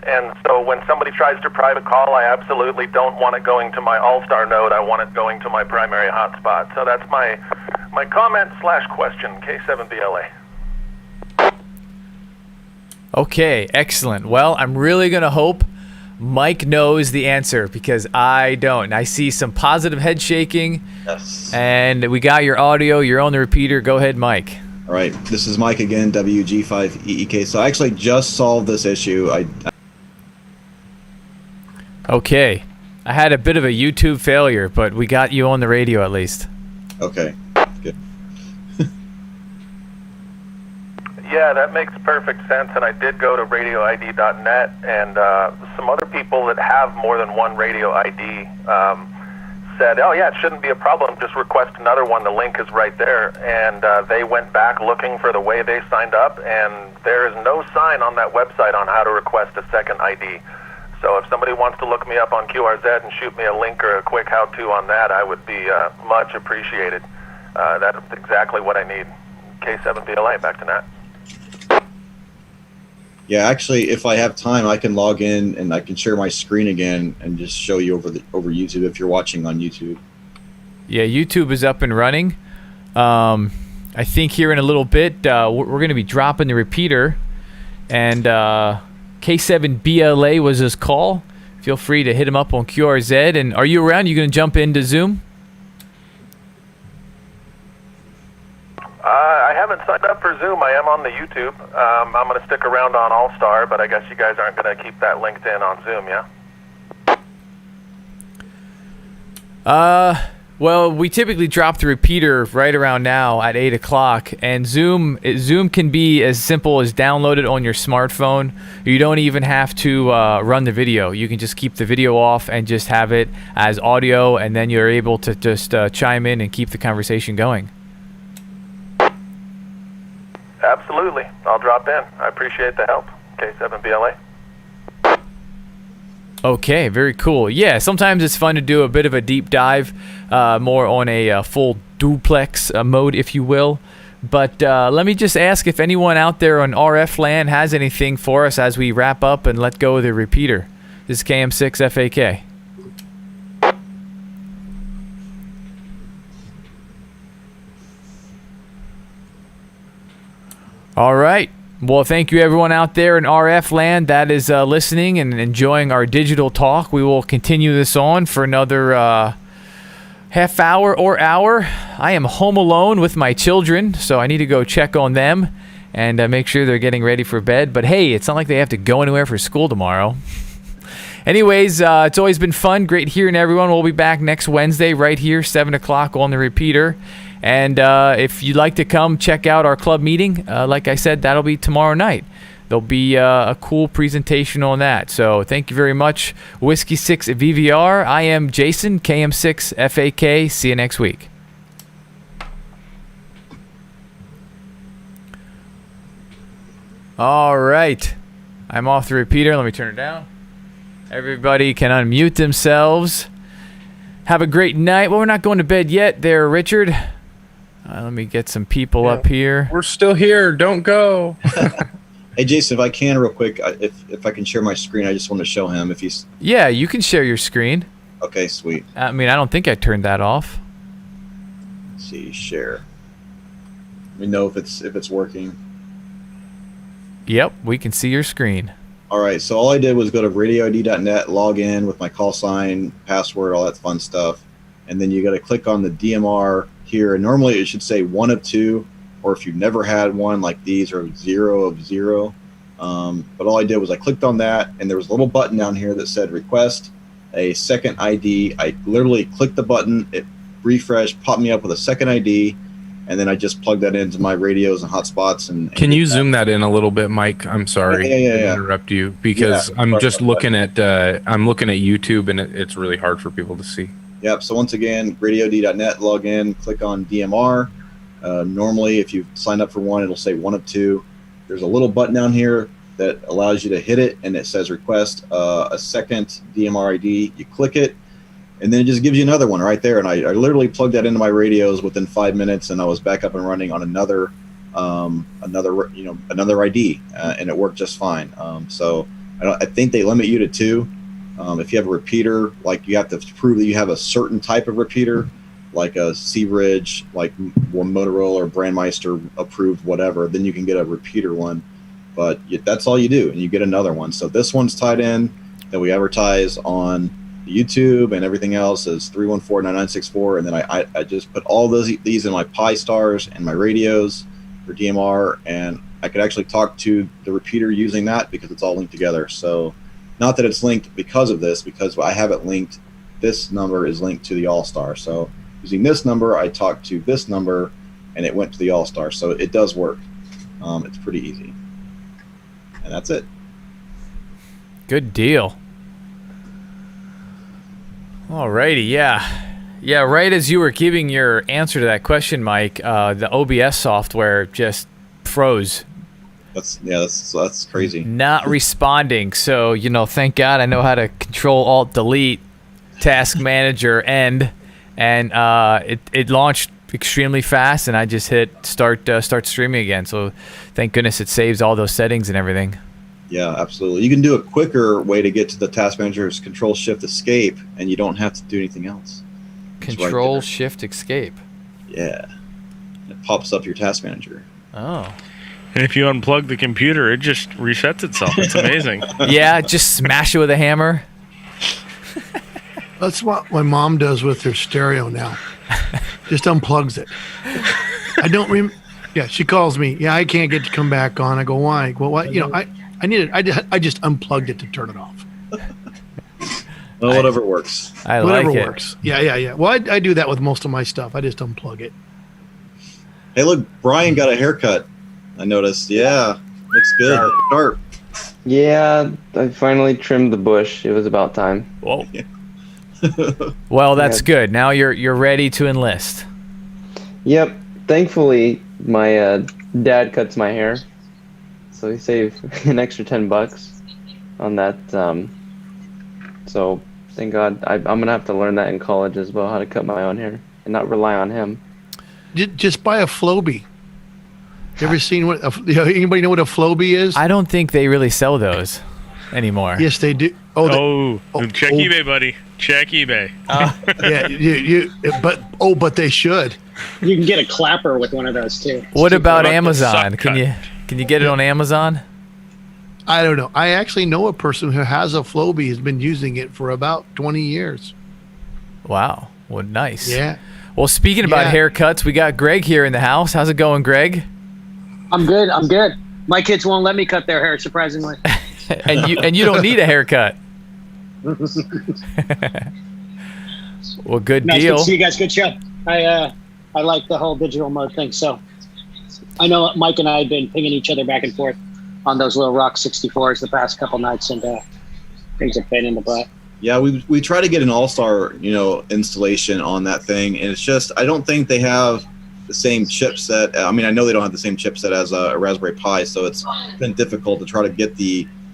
And so when somebody tries to private call, I absolutely don't want it going to my AllStar node. I want it going to my primary hotspot. So that's my comment/question, K7BLA. Okay, excellent. Well, I'm really going to hope Mike knows the answer because I don't. I see some positive head shaking. Yes. And we got your audio. You're on the repeater. Go ahead, Mike. All right, this is Mike again, WG5EEK. So I actually just solved this issue. Okay. I had a bit of a YouTube failure, but we got you on the radio at least. Okay, good. Yeah, that makes perfect sense, and I did go to radioid.net, and some other people that have more than one radio ID said, oh yeah, it shouldn't be a problem, just request another one, the link is right there. And they went back looking for the way they signed up, and there is no sign on that website on how to request a second ID. So if somebody wants to look me up on QRZ and shoot me a link or a quick how-to on that, I would be much appreciated. That's exactly what I need. K7BLA, back to Nat. Yeah, actually, if I have time, I can log in and I can share my screen again and just show you over YouTube if you're watching on YouTube. Yeah, YouTube is up and running. I think here in a little bit we're going to be dropping the repeater, and K7BLA was his call. Feel free to hit him up on QRZ. And are you around? You going to jump into Zoom? I haven't signed up for Zoom. I am on the YouTube. I'm going to stick around on AllStar, but I guess you guys aren't going to keep that linked in on Zoom, yeah? Well, we typically drop the repeater right around now at 8 o'clock, and Zoom can be as simple as download it on your smartphone. You don't even have to run the video. You can just keep the video off and just have it as audio, and then you're able to just chime in and keep the conversation going. Absolutely. I'll drop in. I appreciate the help. K7BLA. Okay, very cool. Yeah, sometimes it's fun to do a bit of a deep dive, more on a full duplex mode, if you will. But let me just ask if anyone out there on RF land has anything for us as we wrap up and let go of the repeater. This is KM6FAK. All right. Well, thank you everyone out there in RF land that is listening and enjoying our digital talk. We will continue this on for another half hour or hour. I am home alone with my children, so I need to go check on them. and make sure they're getting ready for bed. But hey, it's not like they have to go anywhere for school tomorrow. Anyways, it's always been fun. Great hearing everyone. We'll be back next Wednesday right here, 7 o'clock on the repeater. And if you'd like to come check out our club meeting, like I said, that'll be tomorrow night. There'll be a cool presentation on that. So thank you very much, Whiskey 6 VVR. I am Jason, KM6FAK. See you next week. All right. I'm off the repeater. Let me turn it down. Everybody can unmute themselves. Have a great night. Well, we're not going to bed yet there, Richard. Let me get some people up here. We're still here. Don't go. Hey, Jason, if I can real quick, if I can share my screen, I just want to show him if he's... Yeah, you can share your screen. Okay, sweet. I mean, I don't think I turned that off. Let's see, share. Let me know if it's working. Yep, we can see your screen. All right, so all I did was go to radioid.net, log in with my call sign, password, all that fun stuff. And then you got to click on the DMR here. And normally it should say 1 of 2, or if you've never had one like these, or 0 of 0. But all I did was I clicked on that, and there was a little button down here that said request a second ID. I literally clicked the button, it refreshed, popped me up with a second ID, and then I just plugged that into my radios and hotspots. And Can you zoom that in a little bit, Mike? I'm sorry to interrupt you, because I'm just looking at YouTube, and it's really hard for people to see. Yep. So once again, radioid.net, log in, click on DMR. Normally, if you sign up for one, it'll say 1 of 2. There's a little button down here that allows you to hit it, and it says request a second DMR ID. You click it, and then it just gives you another one right there. And I literally plugged that into my radios within 5 minutes, and I was back up and running on another ID, and it worked just fine. So I think they limit you to 2. If you have a repeater, like you have to prove that you have a certain type of repeater, like a Seabridge, like Motorola or Brandmeister approved, whatever, then you can get a repeater one. But that's all you do, and you get another one. So this one's tied in that we advertise on YouTube, and everything else is 314-9964. And then I just put all these in my Pi Stars and my radios for DMR, and I could actually talk to the repeater using that because it's all linked together. So not that it's linked because of this, because I have it linked. This number is linked to the AllStar. So using this number, I talked to this number, and it went to the AllStar. So it does work. It's pretty easy. And that's it. Good deal. Alrighty, yeah. Right as you were giving your answer to that question, Mike, the OBS software just froze. That's crazy. Not responding. So thank God I know how to Control Alt Delete Task Manager end, and it launched extremely fast, and I just hit start streaming again. So thank goodness it saves all those settings and everything. Yeah, absolutely. You can do a quicker way to get to the Task Manager's Control Shift Escape, and you don't have to do anything else. Control Shift Escape. Yeah, it pops up your Task Manager. Oh. And if you unplug the computer, it just resets itself. It's amazing. Yeah, just smash it with a hammer. That's what my mom does with her stereo now. Just unplugs it. I don't remember. Yeah, she calls me. Yeah, I can't get to come back on. I go, why? Well, what? I need it. I just unplugged it to turn it off. Well, whatever works. Whatever works. Yeah. Well, I do that with most of my stuff. I just unplug it. Hey, look, Brian got a haircut. I noticed. Yeah, looks good. Sharp. Yeah, I finally trimmed the bush. It was about time. Whoa. Well, that's good. Now you're ready to enlist. Yep. Thankfully, my dad cuts my hair, so he saved an extra $10 on that. So thank God. I'm gonna have to learn that in college as well, how to cut my own hair and not rely on him. Just buy a Flowbee. You ever seen what? Anybody know what a Flowbee is? I don't think they really sell those anymore. Yes, they do. Check eBay, buddy. Check eBay. Yeah, but they should. You can get a clapper with one of those too. What about Amazon? Can you get it on Amazon? I don't know. I actually know a person who has a Flowbee, has been using it for about 20 years. Wow. Well, nice. Yeah. Well, speaking about haircuts, we got Greg here in the house. How's it going, Greg? I'm good. I'm good. My kids won't let me cut their hair, surprisingly. and you don't need a haircut. Well, good nice deal. to see you guys. Good show. I like the whole digital mode thing. So I know Mike and I have been pinging each other back and forth on those little Rock 64s the past couple nights, and things are pain in the butt. Yeah, we try to get an AllStar, installation on that thing, and it's just I don't think they have the same chipset. I mean, I know they don't have the same chipset as a Raspberry Pi, so it's been difficult to try to get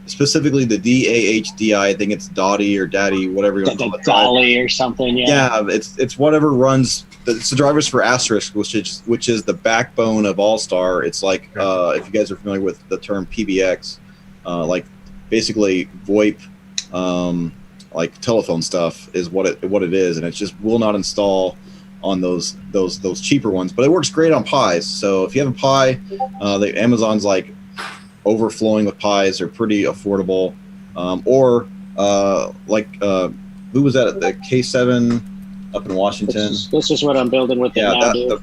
specifically the DAHDI. I think it's Dottie or Daddy, whatever you want to call it. Dolly or something. Yeah, it's whatever runs. It's the drivers for Asterisk, which is the backbone of AllStar. It's like if you guys are familiar with the term PBX, like basically VoIP. Like telephone stuff is what it is, and it just will not install on those cheaper ones, but it works great on Pis. So if you have a Pi, the Amazon's like overflowing with Pis. They're pretty affordable. Or who was that at the K7 up in Washington? This is what I'm building with. Yeah, the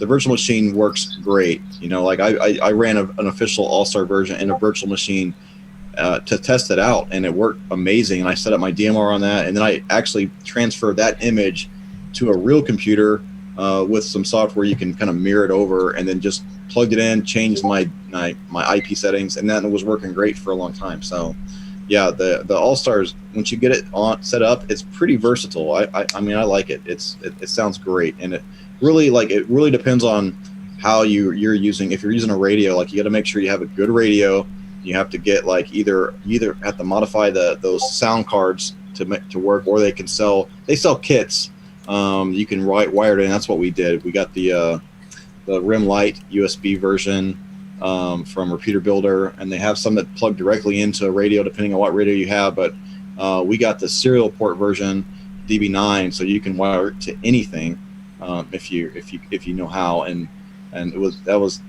virtual machine works great. Like I ran an official AllStar version in a virtual machine to test it out, and it worked amazing. And I set up my DMR on that, and then I actually transferred that image to a real computer with some software you can kind of mirror it over, and then just plugged it in, changed my IP settings, and that was working great for a long time. So yeah, the AllStars, once you get it set up, it's pretty versatile. I mean, I like it. It sounds great, and it really depends on how you're using. If you're using a radio, like you got to make sure you have a good radio. You have to get like either have to modify those sound cards to work, or they sell kits. You can wire it in. That's what we did. We got the Rim Light USB version from Repeater Builder, and they have some that plug directly into a radio depending on what radio you have. But we got the serial port version, DB9, so you can wire it to anything if you know how. And that was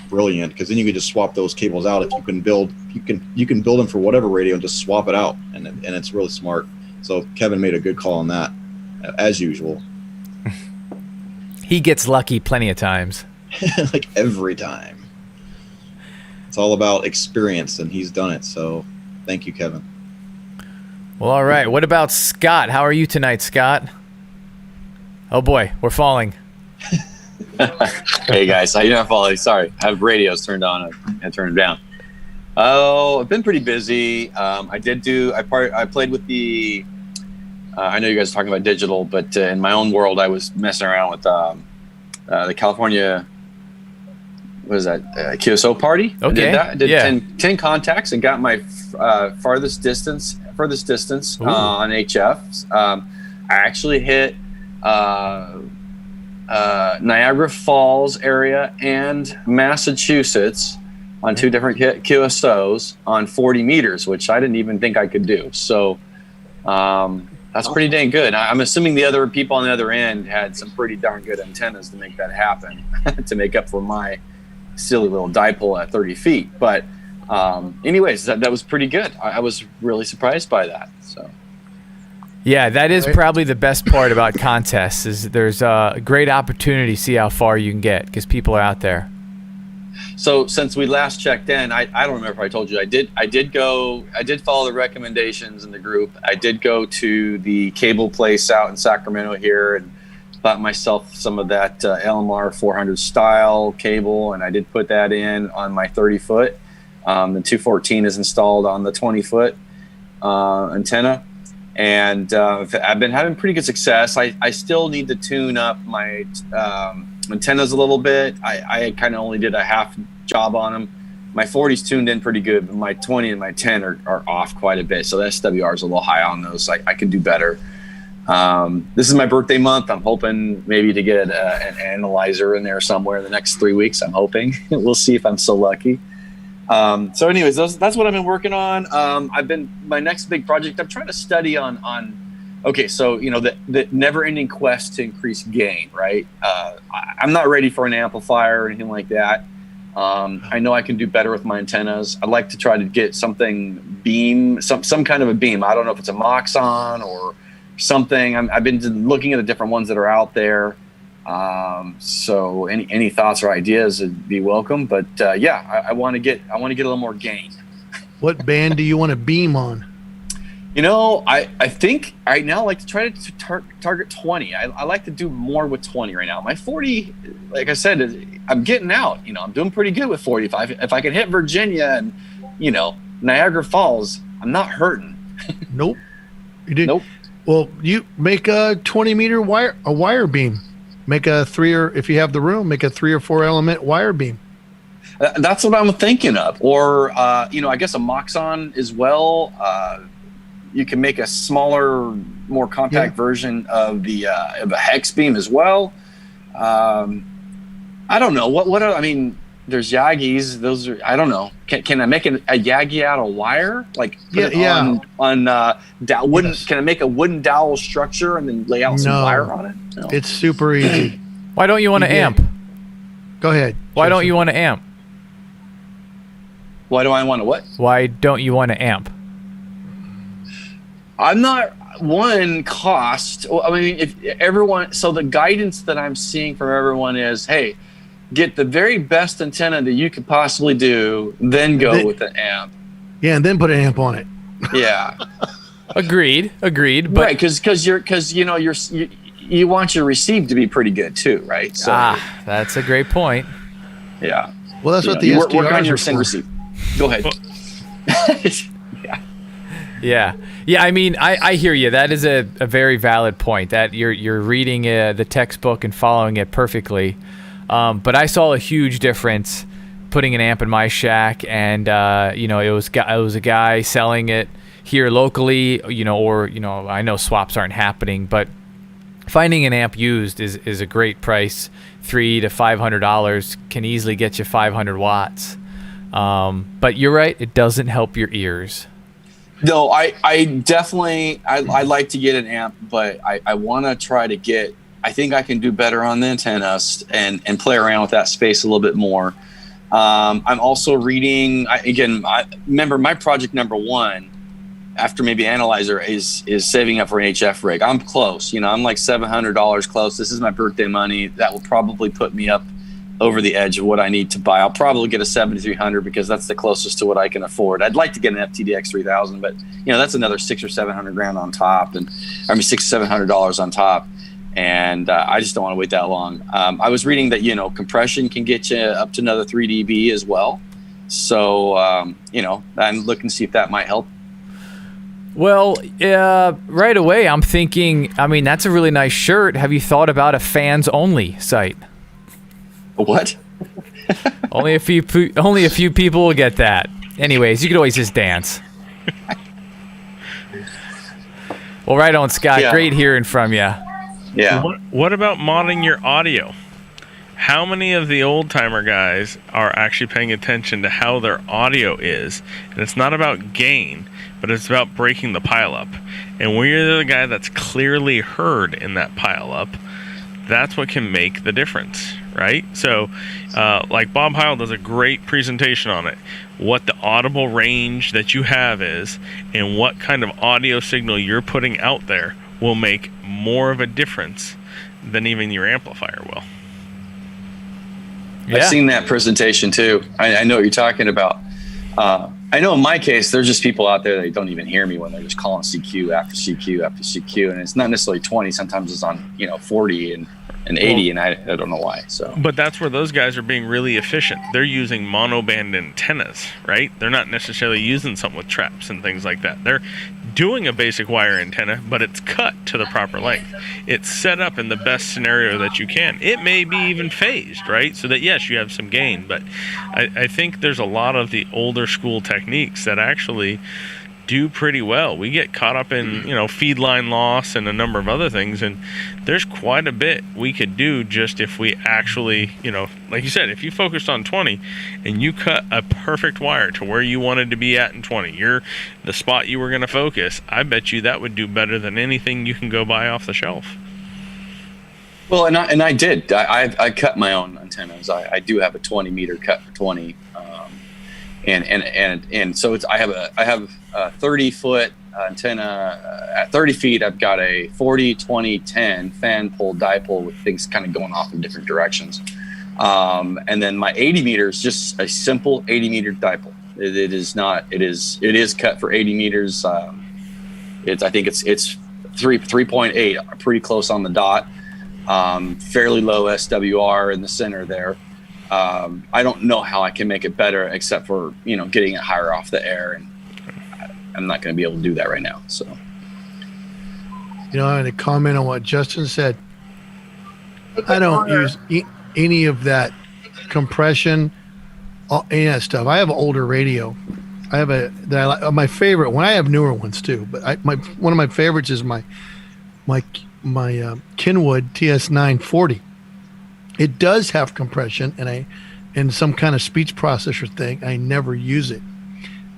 brilliant, because then you could just swap those cables out. If you can build them for whatever radio and just swap it out, and it's really smart. So Kevin made a good call on that, as usual. He gets lucky plenty of times. Like every time. It's all about experience, and he's done it. So thank you, Kevin. Well, all right. What about Scott? How are you tonight, Scott? Oh boy, we're falling. Hey guys, you're not falling. Sorry, I have radios turned on and turned down. Oh, I've been pretty busy. I played with the. I know you guys are talking about digital, but in my own world, I was messing around with the California. What is that? QSO party. Okay. I did 10 contacts and got my farthest distance on HF. I actually hit. Niagara Falls area and Massachusetts on two different QSOs on 40 meters, which I didn't even think I could do. So that's pretty dang good. I'm assuming the other people on the other end had some pretty darn good antennas to make that happen, to make up for my silly little dipole at 30 feet. But anyways, that was pretty good. I was really surprised by that. So. Yeah, that is probably the best part about contests, is there's a great opportunity to see how far you can get, because people are out there. So since we last checked in, I don't remember if I told you, I did follow the recommendations in the group. I did go to the cable place out in Sacramento here and bought myself some of that LMR 400 style cable, and I did put that in on my 30 foot. The 214 is installed on the 20 foot antenna. And I've been having pretty good success. I still need to tune up my antennas a little bit. I kind of only did a half job on them. My 40's tuned in pretty good, but my 20 and my 10 are off quite a bit. So the SWR is a little high on those. I could do better. This is my birthday month. I'm hoping maybe to get an analyzer in there somewhere in the next 3 weeks. I'm hoping. We'll see if I'm so lucky. So anyways, that's what I've been working on. My next big project, I'm trying to study on okay, so the never-ending quest to increase gain, right? I'm not ready for an amplifier or anything like that. I know I can do better with my antennas. I'd like to try to get something some kind of a beam. I don't know if it's a Moxon or something. I've been looking at the different ones that are out there. So any thoughts or ideas would be welcome. But I want to get a little more gain. What band do you want to beam on? I think right now I like to try to target 20. I like to do more with 20 right now. My 40, like I said, I'm getting out. I'm doing pretty good with 40. If I can hit Virginia and Niagara Falls, I'm not hurting. Nope. You did. Nope. Well, you make a 20-meter wire beam. Make a if you have the room, make a 3 or 4 element wire beam. That's what I'm thinking of. Or, I guess a Moxon as well. You can make a smaller, more compact version of of a hex beam as well. I don't know. There's Yagis. Those are, I don't know. Can I make a Yagi out of wire? Like on wooden? Yes. Can I make a wooden dowel structure and then lay out some wire on it? No. It's super easy. Why don't you want to amp? Go ahead. Why don't you want to amp? Why do I want to what? Why don't you want to amp? I'm not cost. If everyone, so the guidance that I'm seeing from everyone is, hey, get the very best antenna that you could possibly do, then go with the amp. Yeah, and then put an amp on it. Yeah. Agreed. But right, because you want your receive to be pretty good too, right? So that's a great point. Yeah. Well, that's what the SDRs work on your send receive. Go ahead. Yeah. I hear you. That is a very valid point. That you're reading the textbook and following it perfectly. But I saw a huge difference putting an amp in my shack, and it was a guy selling it here locally. I know swaps aren't happening, but finding an amp used is a great price. $300 to $500 can easily get you 500 watts. But you're right, it doesn't help your ears. No, I definitely like to get an amp, but I want to try to get. I think I can do better on the antennas and play around with that space a little bit more. I'm also reading. Remember my project number one, after maybe Analyzer, is saving up for an HF rig. I'm close. I'm like $700 close. This is my birthday money. That will probably put me up over the edge of what I need to buy. I'll probably get a 7300 because that's the closest to what I can afford. I'd like to get an FTDX 3000, but that's another $600 or $700 on top, $600-$700 on top. And I just don't want to wait that long. I was reading that compression can get you up to another 3 dB as well. So I'm looking to see if that might help. Well, right away I'm thinking. That's a really nice shirt. Have you thought about a fans only site? What? only a few people will get that. Anyways, you could always just dance. Well, right on, Scott. Yeah. Great hearing from you. Yeah. What about modding your audio? How many of the old timer guys are actually paying attention to how their audio is? And it's not about gain, but it's about breaking the pileup. And when you're the guy that's clearly heard in that pileup, that's what can make the difference, right? So, like Bob Heil does a great presentation on it. What the audible range that you have is, and what kind of audio signal you're putting out there will make more of a difference than even your amplifier will. Yeah. I've seen that presentation too. I know what you're talking about. I know in my case, there's just people out there that don't even hear me when they're just calling CQ after CQ after CQ, and it's not necessarily 20. Sometimes it's on 40 and 80, and I don't know why. So, but that's where those guys are being really efficient. They're using monoband antennas, right? They're not necessarily using something with traps and things like that. They're doing a basic wire antenna, but it's cut to the proper length. It's set up in the best scenario that you can. It may be even phased, right? So that, yes, you have some gain, but I think there's a lot of the older school techniques that actually do pretty well. We get caught up in, feed line loss and a number of other things, and there's quite a bit we could do just if we actually, like you said, if you focused on 20 and you cut a perfect wire to where you wanted to be at in 20, you're the spot you were going to focus, I bet you that would do better than anything you can go buy off the shelf. Well, and I did. I cut my own antennas. I do have a 20 meter cut for 20. And so I have a 30-foot antenna at 30 feet. I've got a 40, 20, 10 fan pole dipole with things kind of going off in different directions. And then my 80 meter is just a simple 80 meter dipole. It is cut for 80 meters. I think it's 3.8, pretty close on the dot. Fairly low SWR in the center there. I don't know how I can make it better except for, getting it higher off the air, and I'm not going to be able to do that right now. So, I'm going to comment on what Justin said. I don't use any of that compression, any of that stuff. I have an older radio. I have my favorite one. I have newer ones too, but one of my favorites is my Kenwood TS940. It does have compression, and some kind of speech processor thing. I never use it,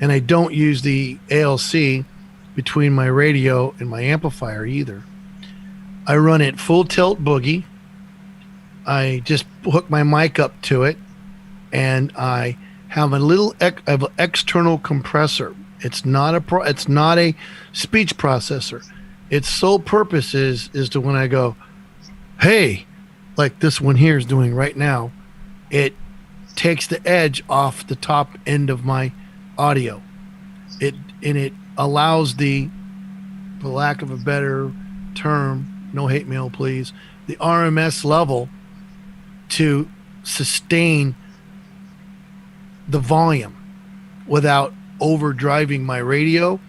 and I don't use the ALC between my radio and my amplifier either. I run it full tilt boogie. I just hook my mic up to it, and I have an external compressor. It's not a speech processor. Its sole purpose is to when I go, hey, like this one here is doing right now, it takes the edge off the top end of my audio. It allows for lack of a better term, no hate mail please, the RMS level to sustain the volume without overdriving my radio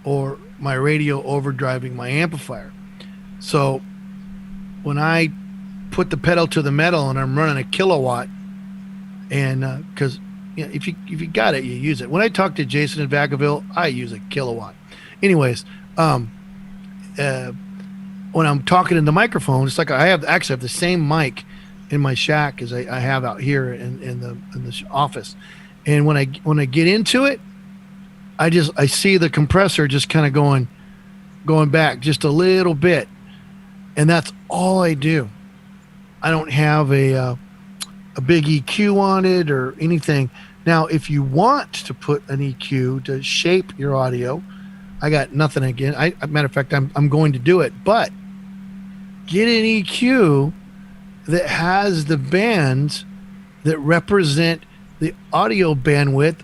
or my radio overdriving my amplifier. So when I put the pedal to the metal and I'm running a kilowatt, and because if you got it, you use it. When I talk to Jason in Vacaville, I use a kilowatt. Anyways, when I'm talking in the microphone, it's like I have the same mic in my shack as I have out here in the office. And when I get into it, I see the compressor just kind of going back just a little bit, and that's all I do. I don't have a big EQ on it or anything. Now, if you want to put an EQ to shape your audio, I got nothing against. Matter of fact, I'm going to do it, but get an EQ that has the bands that represent the audio bandwidth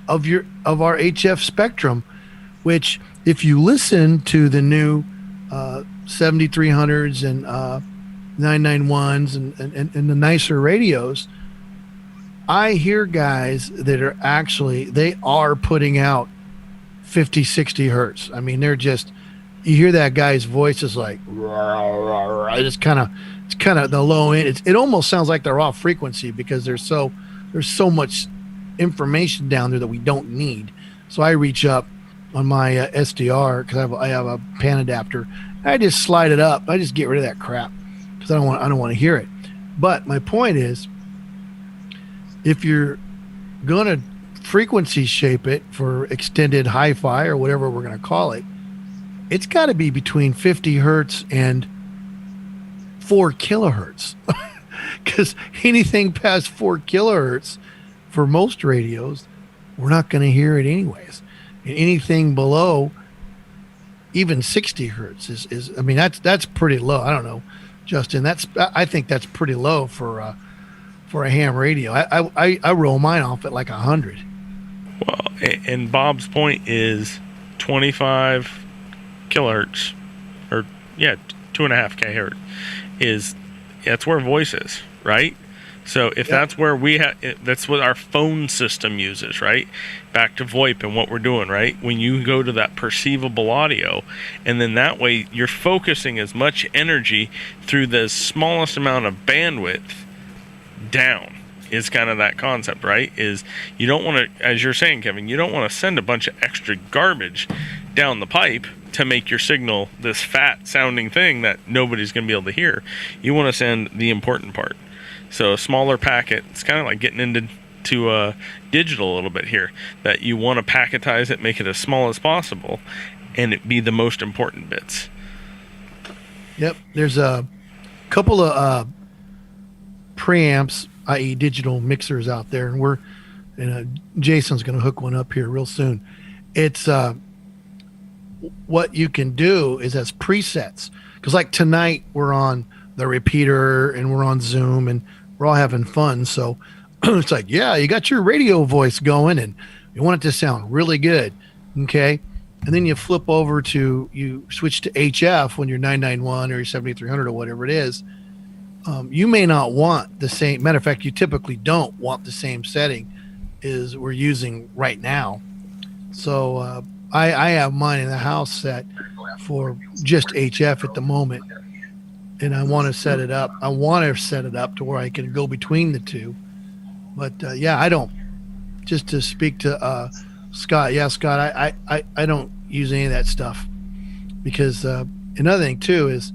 of our HF spectrum, which if you listen to the new 7300s and 991s and the nicer radios, I hear guys that are they are putting out 50, 60 hertz. I mean, they're just, you hear that guy's voice is like, it's kind of the low end. It almost sounds like they're off frequency because there's so much information down there that we don't need. So I reach up on my SDR because I have a pan adapter. I just slide it up. I just get rid of that crap because I don't want to hear it. But my point is, if you're gonna frequency shape it for extended hi-fi or whatever we're gonna call it, it's got to be between 50 hertz and 4 kilohertz. Because anything past 4 kilohertz for most radios, we're not going to hear it anyways. And anything below even 60 hertz is I mean, that's pretty low. I don't know, Justin. I think that's pretty low for a ham radio. I roll mine off at like 100. Well, and Bob's point is 25 kilohertz, or 2.5 kilohertz that's where voice is, right? So if that's where that's what our phone system uses, right? Back to VoIP and what we're doing, right? When you go to that perceivable audio, and then that way you're focusing as much energy through the smallest amount of bandwidth down, is kind of that concept, right? Is you don't want to, as you're saying, Kevin, you don't want to send a bunch of extra garbage down the pipe to make your signal this fat sounding thing that nobody's going to be able to hear. You want to send the important part. So a smaller packet, it's kind of like getting into digital a little bit here, that you want to packetize it, make it as small as possible, and it be the most important bits. Yep. There's a couple of preamps, i.e. digital mixers out there, and Jason's going to hook one up here real soon. It's what you can do is as presets. Because like tonight we're on the repeater and we're on Zoom and we're all having fun. So it's like, yeah, you got your radio voice going and you want it to sound really good. Okay. And then you flip over you switch to HF when you're 991 or your 7300 or whatever it is. You may not want the same. Matter of fact, you typically don't want the same setting as we're using right now. So I have mine in the house set for just HF at the moment. And I want to set it up. I want to set it up to where I can go between the two. But yeah, I don't. Just to speak to Scott. Yeah, Scott, I don't use any of that stuff because another thing too is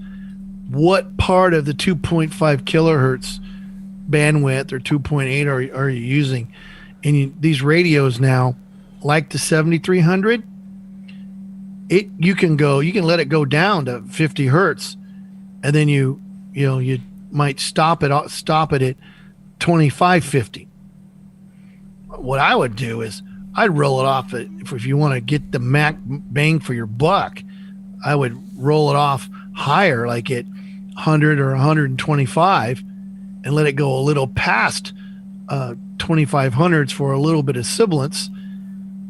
what part of the 2.5 kilohertz bandwidth or 2.8 are you using? And these radios now, like the 7300, you can let it go down to 50 hertz, and then you might stop it at 2550. What I would do is I'd roll it off if you want to get the max bang for your buck. I would roll it off higher, like at 100 or 125, and let it go a little past 2500s for a little bit of sibilance.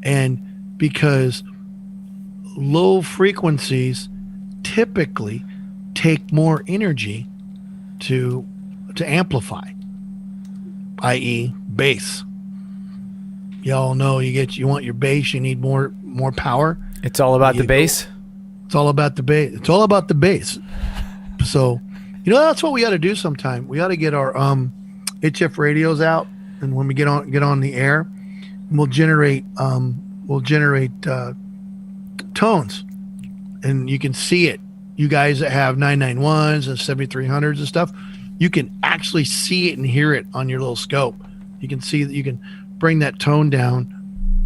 And because low frequencies typically take more energy to amplify, i.e. bass. Y'all know you want your bass, you need more power. It's all about the bass. It's all about the bass. It's all about the bass. So, that's what we got to do sometime. We got to get our HF radios out, and when we get on the air, we'll generate tones, and you can see it. You guys that have 991s and 7300s and stuff, you can actually see it and hear it on your little scope. You can see that you can bring that tone down,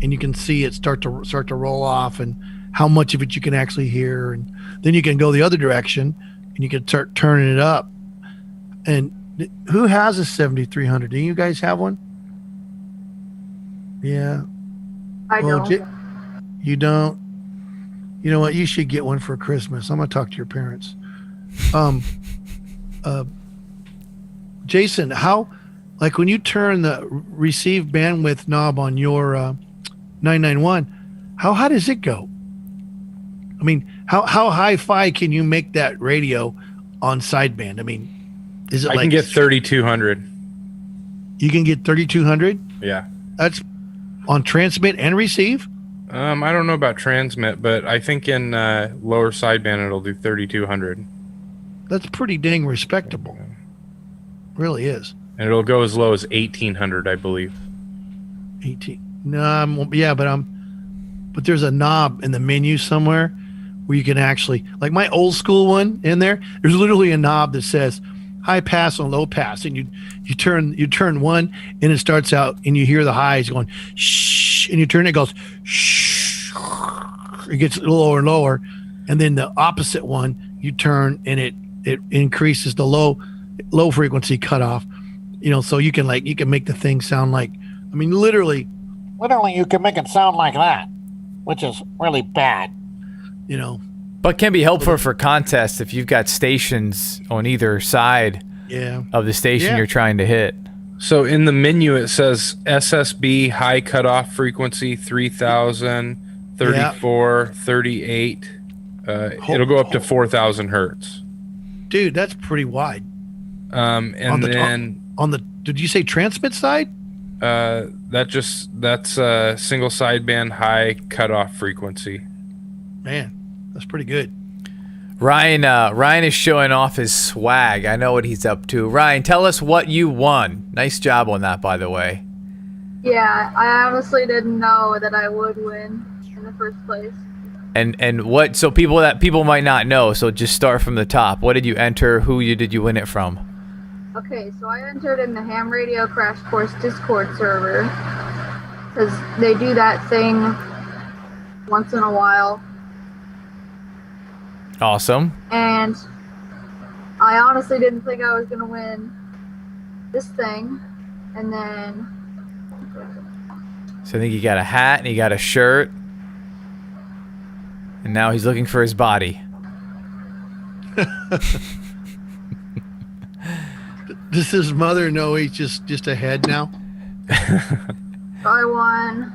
and you can see it start to roll off, and how much of it you can actually hear, and then you can go the other direction, and you can start turning it up. And who has a 7300? Do you guys have one? Yeah. I don't. You don't? You know what? You should get one for Christmas. I'm gonna talk to your parents. Jason, like when you turn the receive bandwidth knob on your 991, how high does it go? I mean, how hi-fi can you make that radio on sideband? I mean, is it I can get 3200. You can get 3200? Yeah. That's on transmit and receive? I don't know about transmit, but I think in lower sideband it'll do 3200. That's pretty dang respectable. Really is. And it'll go as low as 1800, I believe. 18. No, yeah, but there's a knob in the menu somewhere where you can actually, like my old school one in there's literally a knob that says high pass and low pass, and you turn one, and it starts out, and you hear the highs going shh, and you turn it goes shh, it gets lower and lower, and then the opposite one you turn, and it increases the low frequency cutoff. So you can make the thing sound like, I mean, literally you can make it sound like that, which is really bad, But can be helpful for contests if you've got stations on either side of the station you're trying to hit. So in the menu it says Ssb High Cutoff frequency 3000, 34, 38. It'll go up to 4000 hertz. Dude, that's pretty wide. Did you say transmit side? That's single sideband high cutoff frequency. Man, that's pretty good. Ryan is showing off his swag. I know what he's up to. Ryan, tell us what you won. Nice job on that, by the way. Yeah, I honestly didn't know that I would win in the first place. And what? So people might not know. So just start from the top. What did you enter? Did you win it from? Okay, so I entered in the Ham Radio Crash Course Discord server because they do that thing once in a while. Awesome. And I honestly didn't think I was going to win this thing. And then... So I think you got a hat and you got a shirt. and now he's looking for his body. Does his mother know he's just ahead now? I won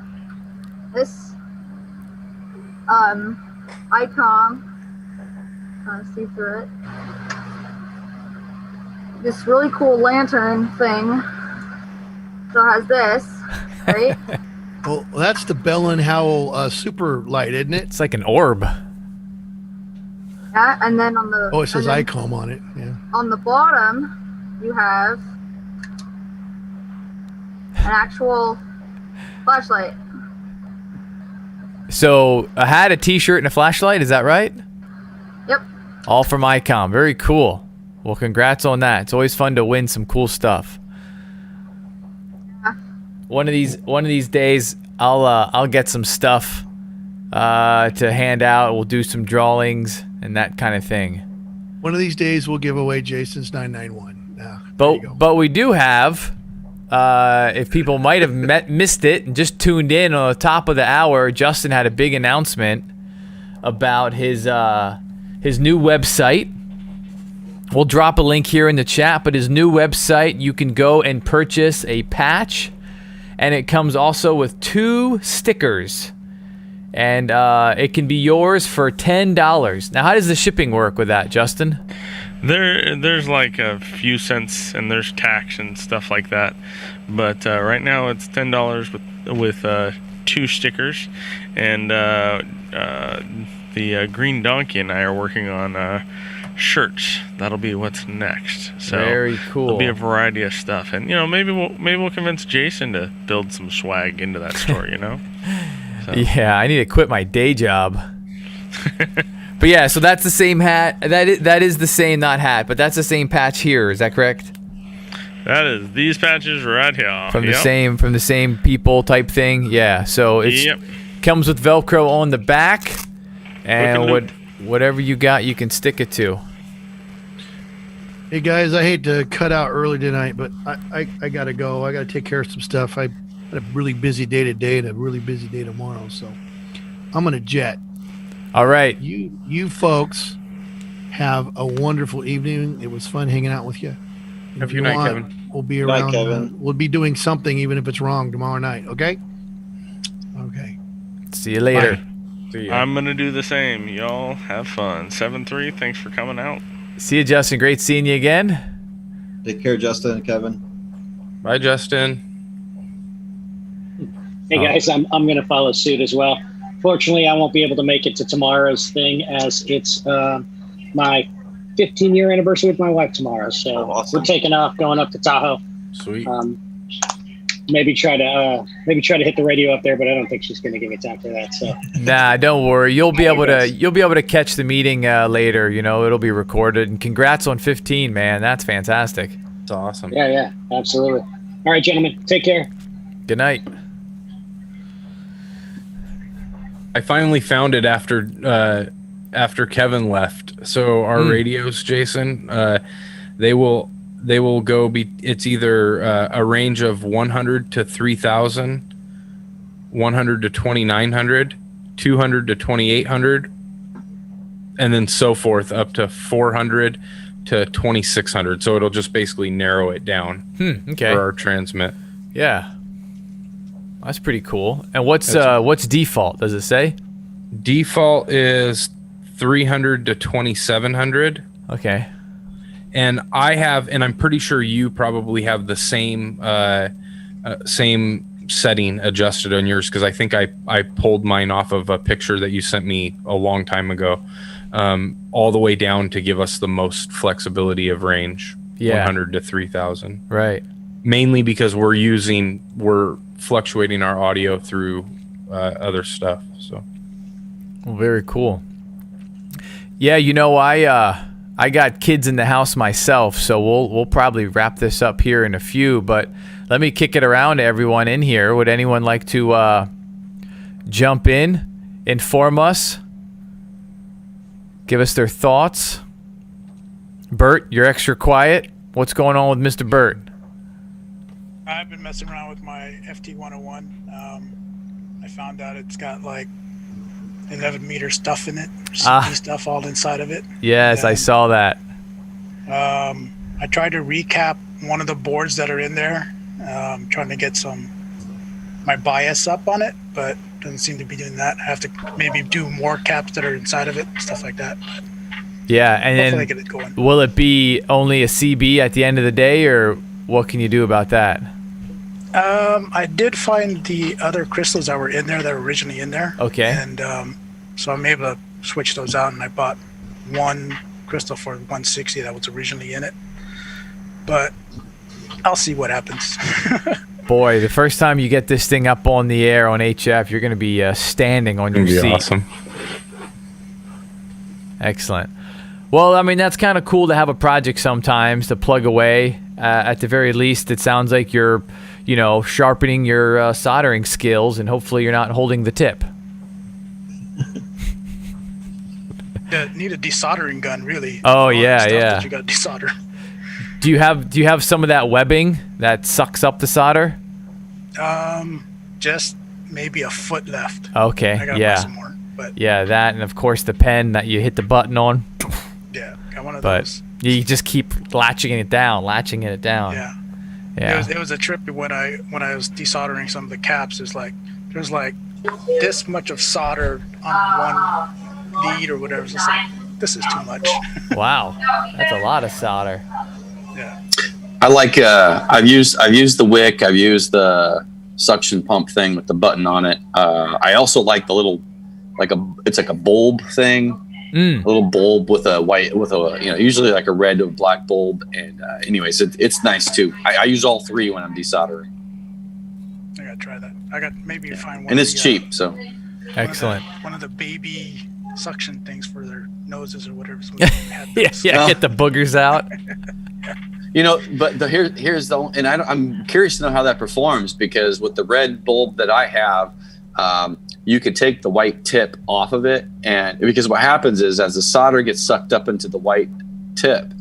this icon. See through it. This really cool lantern thing. So it has this, right? Well, that's the Bell and Howell super light, isn't it? It's like an orb. Yeah, and then on the it says ICOM on it. Yeah. On the bottom, you have an actual flashlight. So a hat, a t-shirt, and a flashlight, is that right? Yep. All from ICOM. Very cool. Well, congrats on that. It's always fun to win some cool stuff. Yeah. One of these days, I'll get some stuff to hand out. We'll do some drawings and that kind of thing. One of these days, we'll give away Jason's 991. But we do have, if people might have missed it and just tuned in on the top of the hour, Justin had a big announcement about his new website. We'll drop a link here in the chat, but his new website, you can go and purchase a patch, and it comes also with 2 stickers, and it can be yours for $10. Now, how does the shipping work with that, Justin? There's like a few cents, and there's tax and stuff like that, but right now it's $10 with 2 stickers, and the Green Donkey and I are working on shirts. That'll be what's next. So very cool. There'll be a variety of stuff, and maybe we'll convince Jason to build some swag into that store. So. Yeah, I need to quit my day job. But yeah, so that's the same hat. That is the same, not hat, but that's the same patch here. Is that correct? That is these patches right here. From the same people type thing. Yeah. So it comes with Velcro on the back, and whatever you got, you can stick it to. Hey guys, I hate to cut out early tonight, but I gotta go. I gotta take care of some stuff. I had a really busy day today and a really busy day tomorrow, so I'm gonna jet. All right. You folks have a wonderful evening. It was fun hanging out with you. Have a good night, Kevin. We'll be Good night, around. Kevin. We'll be doing something, even if it's wrong, tomorrow night. Okay. Okay. See you later. Bye. See ya. I'm gonna do the same. Y'all have fun. 7-3. Thanks for coming out. See you, Justin. Great seeing you again. Take care, Justin and Kevin. Bye, Justin. Hey guys, I'm gonna follow suit as well. Fortunately, I won't be able to make it to tomorrow's thing, as it's my 15-year anniversary with my wife tomorrow. So awesome. We're taking off, going up to Tahoe. Sweet. Maybe try to hit the radio up there, but I don't think she's going to give me time for that. So Nah, don't worry. You'll be able to catch the meeting later. It'll be recorded. And congrats on 15, man. That's fantastic. It's awesome. yeah, absolutely. All right, gentlemen, take care. Good night. I finally found it after Kevin left. So our radios, Jason, they will go it's either a range of 100 to 3,000, 100 to 2,900, 200 to 2,800, and then so forth up to 400 to 2,600. So it'll just basically narrow it down Okay. for our transmit. Yeah. That's pretty cool. And what's default? Does it say? Default is 300 to 2,700. Okay. And I'm pretty sure you probably have the same setting adjusted on yours, because I think I pulled mine off of a picture that you sent me a long time ago, all the way down to give us the most flexibility of range, 100 to 3,000. Right. Mainly because we're fluctuating our audio through other stuff. So. Well, very cool. Yeah, I got kids in the house myself, so we'll probably wrap this up here in a few, but let me kick it around to everyone in here. Would anyone like to jump in, inform us, give us their thoughts? Bert, you're extra quiet. What's going on with Mr. Bert? I've been messing around with my FT-101. I found out it's got like 11-meter stuff in it, Ah. CP stuff all inside of it. Yes, I saw that. I tried to recap one of the boards that are in there, trying to get my bias up on it, but doesn't seem to be doing that. I have to maybe do more caps that are inside of it, stuff like that. Yeah, and Hopefully then get it going. will it be only a CB at the end of the day, or what can you do about that? I did find the other crystals that were in there that were originally in there. Okay. And so I'm able to switch those out, and I bought one crystal for 160 that was originally in it. But I'll see what happens. Boy, the first time you get this thing up on the air on HF, you're going to be standing on your It'd be seat. awesome. Excellent. Well, I mean, that's kind of cool to have a project sometimes to plug away. At the very least, it sounds like you're, sharpening your soldering skills, and hopefully you're not holding the tip. Yeah, need a desoldering gun, really. Oh, A lot of yeah, stuff yeah. That you got to desolder. Do you have some of that webbing that sucks up the solder? Just maybe a foot left. Okay, I gotta yeah. buy some more, but Yeah, that, and of course the pen that you hit the button on. yeah, got one of But those. you just keep latching it down. Yeah. Yeah. It was a trip when I was desoldering some of the caps. There's like this much of solder on one lead or whatever. It's just like, this is too much. Wow, that's a lot of solder. Yeah. I like. I've used the wick. I've used the suction pump thing with the button on it. I also like the little, it's like a bulb thing. A little bulb with a usually like a red or black bulb. And anyways, it's nice too. I use all three when I'm desoldering. I gotta try that. I got maybe find one. And of it's the, cheap, so. Excellent. One of the baby suction things for their noses or whatever. So we had Yeah, those. get the boogers out. But here's the, and I'm curious to know how that performs, because with the red bulb that I have, you could take the white tip off of it, and because what happens is as the solder gets sucked up into the white tip,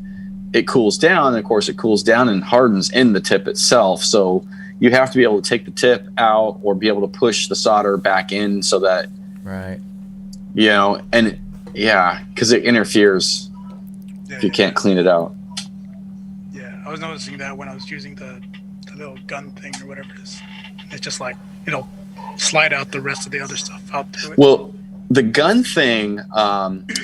it cools down, and of course it cools down and hardens in the tip itself. So you have to be able to take the tip out or be able to push the solder back in so that, right, and yeah, because it interferes if you can't clean it out. Yeah, I was noticing that when I was using the little gun thing or whatever it is. It's just like, slide out the rest of the other stuff out to it. Well, the gun thing,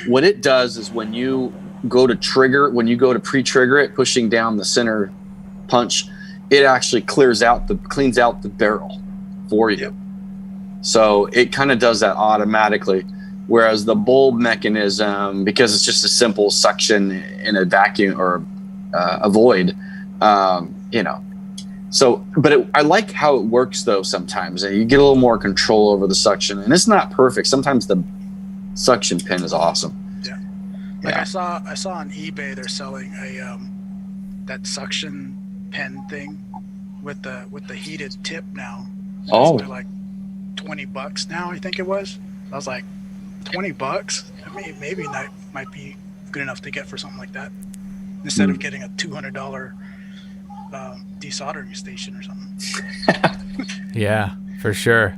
what it does is when you go to pre-trigger it, pushing down the center punch, it actually cleans out the barrel for you. So it kind of does that automatically. Whereas the bulb mechanism, because it's just a simple suction in a vacuum or a void, So, but I like how it works though. Sometimes you get a little more control over the suction, and it's not perfect. Sometimes the suction pin is awesome. Like I saw on eBay they're selling a that suction pen thing with the heated tip now. Oh. They're like $20 now, I think it was. I was like, $20? I mean, maybe that might be good enough to get for something like that, instead of getting a $200 desoldering station or something. Yeah, for sure.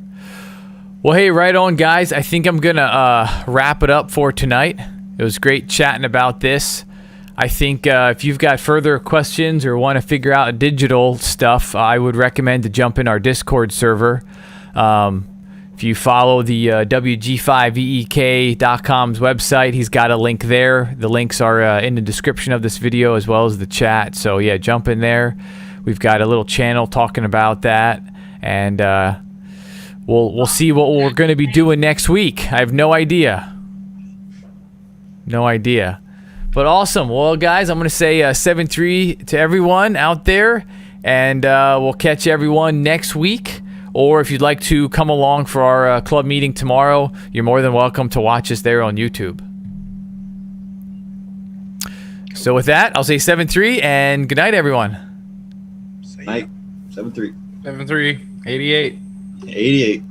Well, hey, right on, guys. I think I'm gonna wrap it up for tonight. It was great chatting about this. I think if you've got further questions or want to figure out digital stuff, I would recommend to jump in our Discord server. If you follow the WG5EEK.com's website, he's got a link there. The links are in the description of this video as well as the chat. So yeah, jump in there. We've got a little channel talking about that, and we'll see what we're going to be doing next week. I have no idea. But awesome. Well, guys, I'm going to say 7-3 to everyone out there, and we'll catch everyone next week. Or if you'd like to come along for our club meeting tomorrow, you're more than welcome to watch us there on YouTube. So with that, I'll say 7-3, and good night, everyone. Night. 7-3. 7-3. 88. 88.